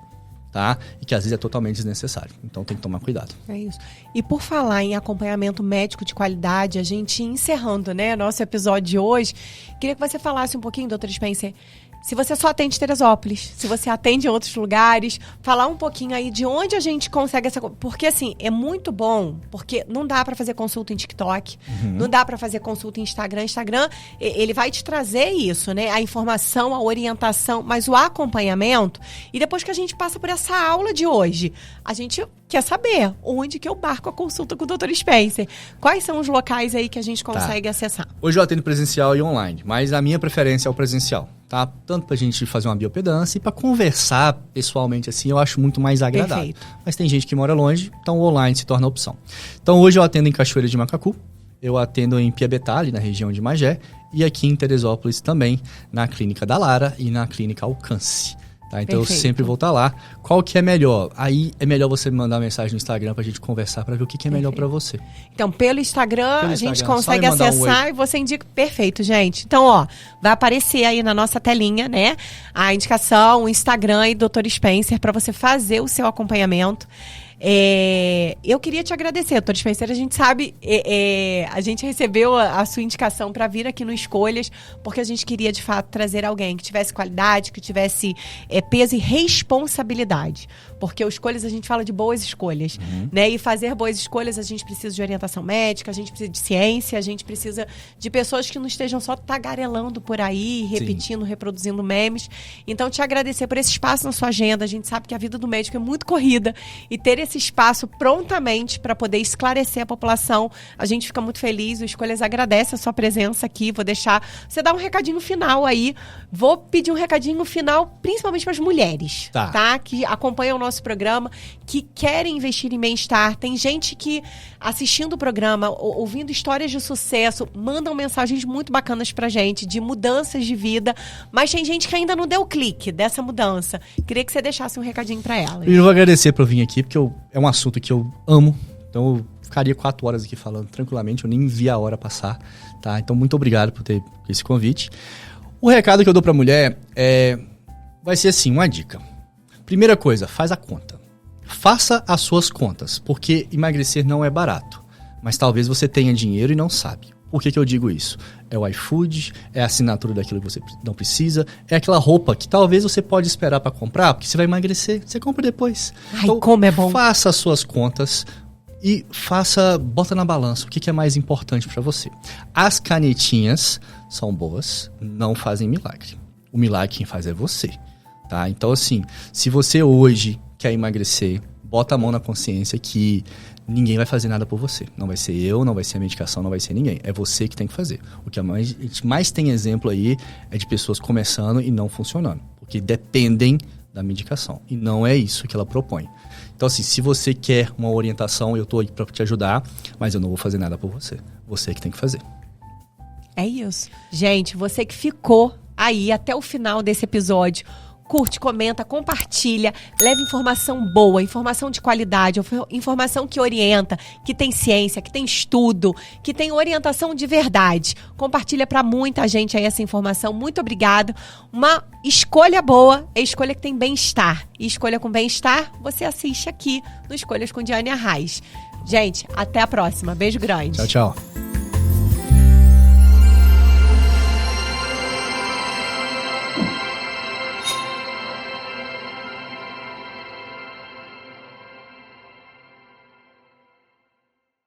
tá? E que às vezes é totalmente desnecessário. Então tem que tomar cuidado. É isso. E por falar em acompanhamento médico de qualidade, a gente encerrando, né, nosso episódio de hoje, queria que você falasse um pouquinho, doutora Spencer, se você só atende Teresópolis, se você atende em outros lugares, falar um pouquinho aí de onde a gente consegue essa... Porque, assim, é muito bom, porque não dá pra fazer consulta em TikTok, não dá pra fazer consulta em Instagram. Instagram, ele vai te trazer isso, né? A informação, a orientação, mas o acompanhamento. E depois que a gente passa por essa aula de hoje, a gente quer saber onde que eu marco a consulta com o Dr. Spencer. Quais são os locais aí que a gente consegue acessar? Hoje eu atendo presencial e online, mas a minha preferência é o presencial. Tá? Tanto pra gente fazer uma biopedância e pra conversar pessoalmente assim, eu acho muito mais agradável. Perfeito. Mas tem gente que mora longe, então o online se torna a opção. Então hoje eu atendo em Cachoeira de Macacu, eu atendo em Piabetá, ali na região de Magé, e aqui em Teresópolis também, na Clínica da Lara e na Clínica Alcance. Tá? Então Perfeito. eu sempre vou estar lá. Qual que é melhor? Aí é melhor você me mandar uma mensagem no Instagram pra gente conversar pra ver o que é melhor pra você. Então, pelo Instagram, a gente Instagram, consegue só me mandar acessar e você indica. Perfeito, gente. Então, ó, vai aparecer aí na nossa telinha, né? A indicação, o Instagram e Dr. Spencer para você fazer o seu acompanhamento. Eu queria te agradecer, Dr. Spencer. A gente sabe, a gente recebeu a sua indicação para vir aqui no Escolhas, porque a gente queria, de fato, trazer alguém que tivesse qualidade, que tivesse peso e responsabilidade. Porque o Escolhas, a gente fala de boas escolhas, né? E fazer boas escolhas, a gente precisa de orientação médica, a gente precisa de ciência, a gente precisa de pessoas que não estejam só tagarelando por aí, repetindo, reproduzindo memes. Então, te agradecer por esse espaço na sua agenda. A gente sabe que a vida do médico é muito corrida e ter esse espaço prontamente para poder esclarecer a população, a gente fica muito feliz. O Escolhas agradece a sua presença aqui. Vou deixar você dar um recadinho final aí. Vou pedir um recadinho final, principalmente para as mulheres, tá? Que acompanham o nosso programa, que querem investir em bem-estar. Tem gente que, assistindo o programa, ouvindo histórias de sucesso, mandam mensagens muito bacanas pra gente, de mudanças de vida, mas tem gente que ainda não deu o clique dessa mudança. Queria que você deixasse um recadinho para elas. Eu vou agradecer por vir aqui, porque é um assunto que eu amo. Então eu ficaria 4 horas aqui falando tranquilamente, eu nem vi a hora passar, tá? Então muito obrigado por ter esse convite. O recado que eu dou pra mulher vai ser assim, uma dica. Primeira coisa, faz a conta. Faça as suas contas, porque emagrecer não é barato. Mas talvez você tenha dinheiro e não sabe. Por que eu digo isso? É o iFood, é a assinatura daquilo que você não precisa, é aquela roupa que talvez você pode esperar para comprar, porque você vai emagrecer, você compra depois. Ai, então, como é bom. Faça as suas contas e bota na balança o que é mais importante para você. As canetinhas são boas, não fazem milagre. O milagre quem faz é você. Tá? Então, assim, se você hoje quer emagrecer, bota a mão na consciência que ninguém vai fazer nada por você. Não vai ser eu, não vai ser a medicação, não vai ser ninguém. É você que tem que fazer. O que a gente mais tem exemplo aí é de pessoas começando e não funcionando. Porque dependem da medicação. E não é isso que ela propõe. Então, assim, se você quer uma orientação, eu estou aí para te ajudar, mas eu não vou fazer nada por você. Você que tem que fazer. É isso. Gente, você que ficou aí até o final desse episódio, curte, comenta, compartilha, leva informação boa, informação de qualidade, informação que orienta, que tem ciência, que tem estudo, que tem orientação de verdade. Compartilha para muita gente aí essa informação. Muito obrigado. Uma escolha boa é escolha que tem bem-estar. E escolha com bem-estar, você assiste aqui no Escolhas com Diane Arraes. Gente, até a próxima. Beijo grande. Tchau, tchau.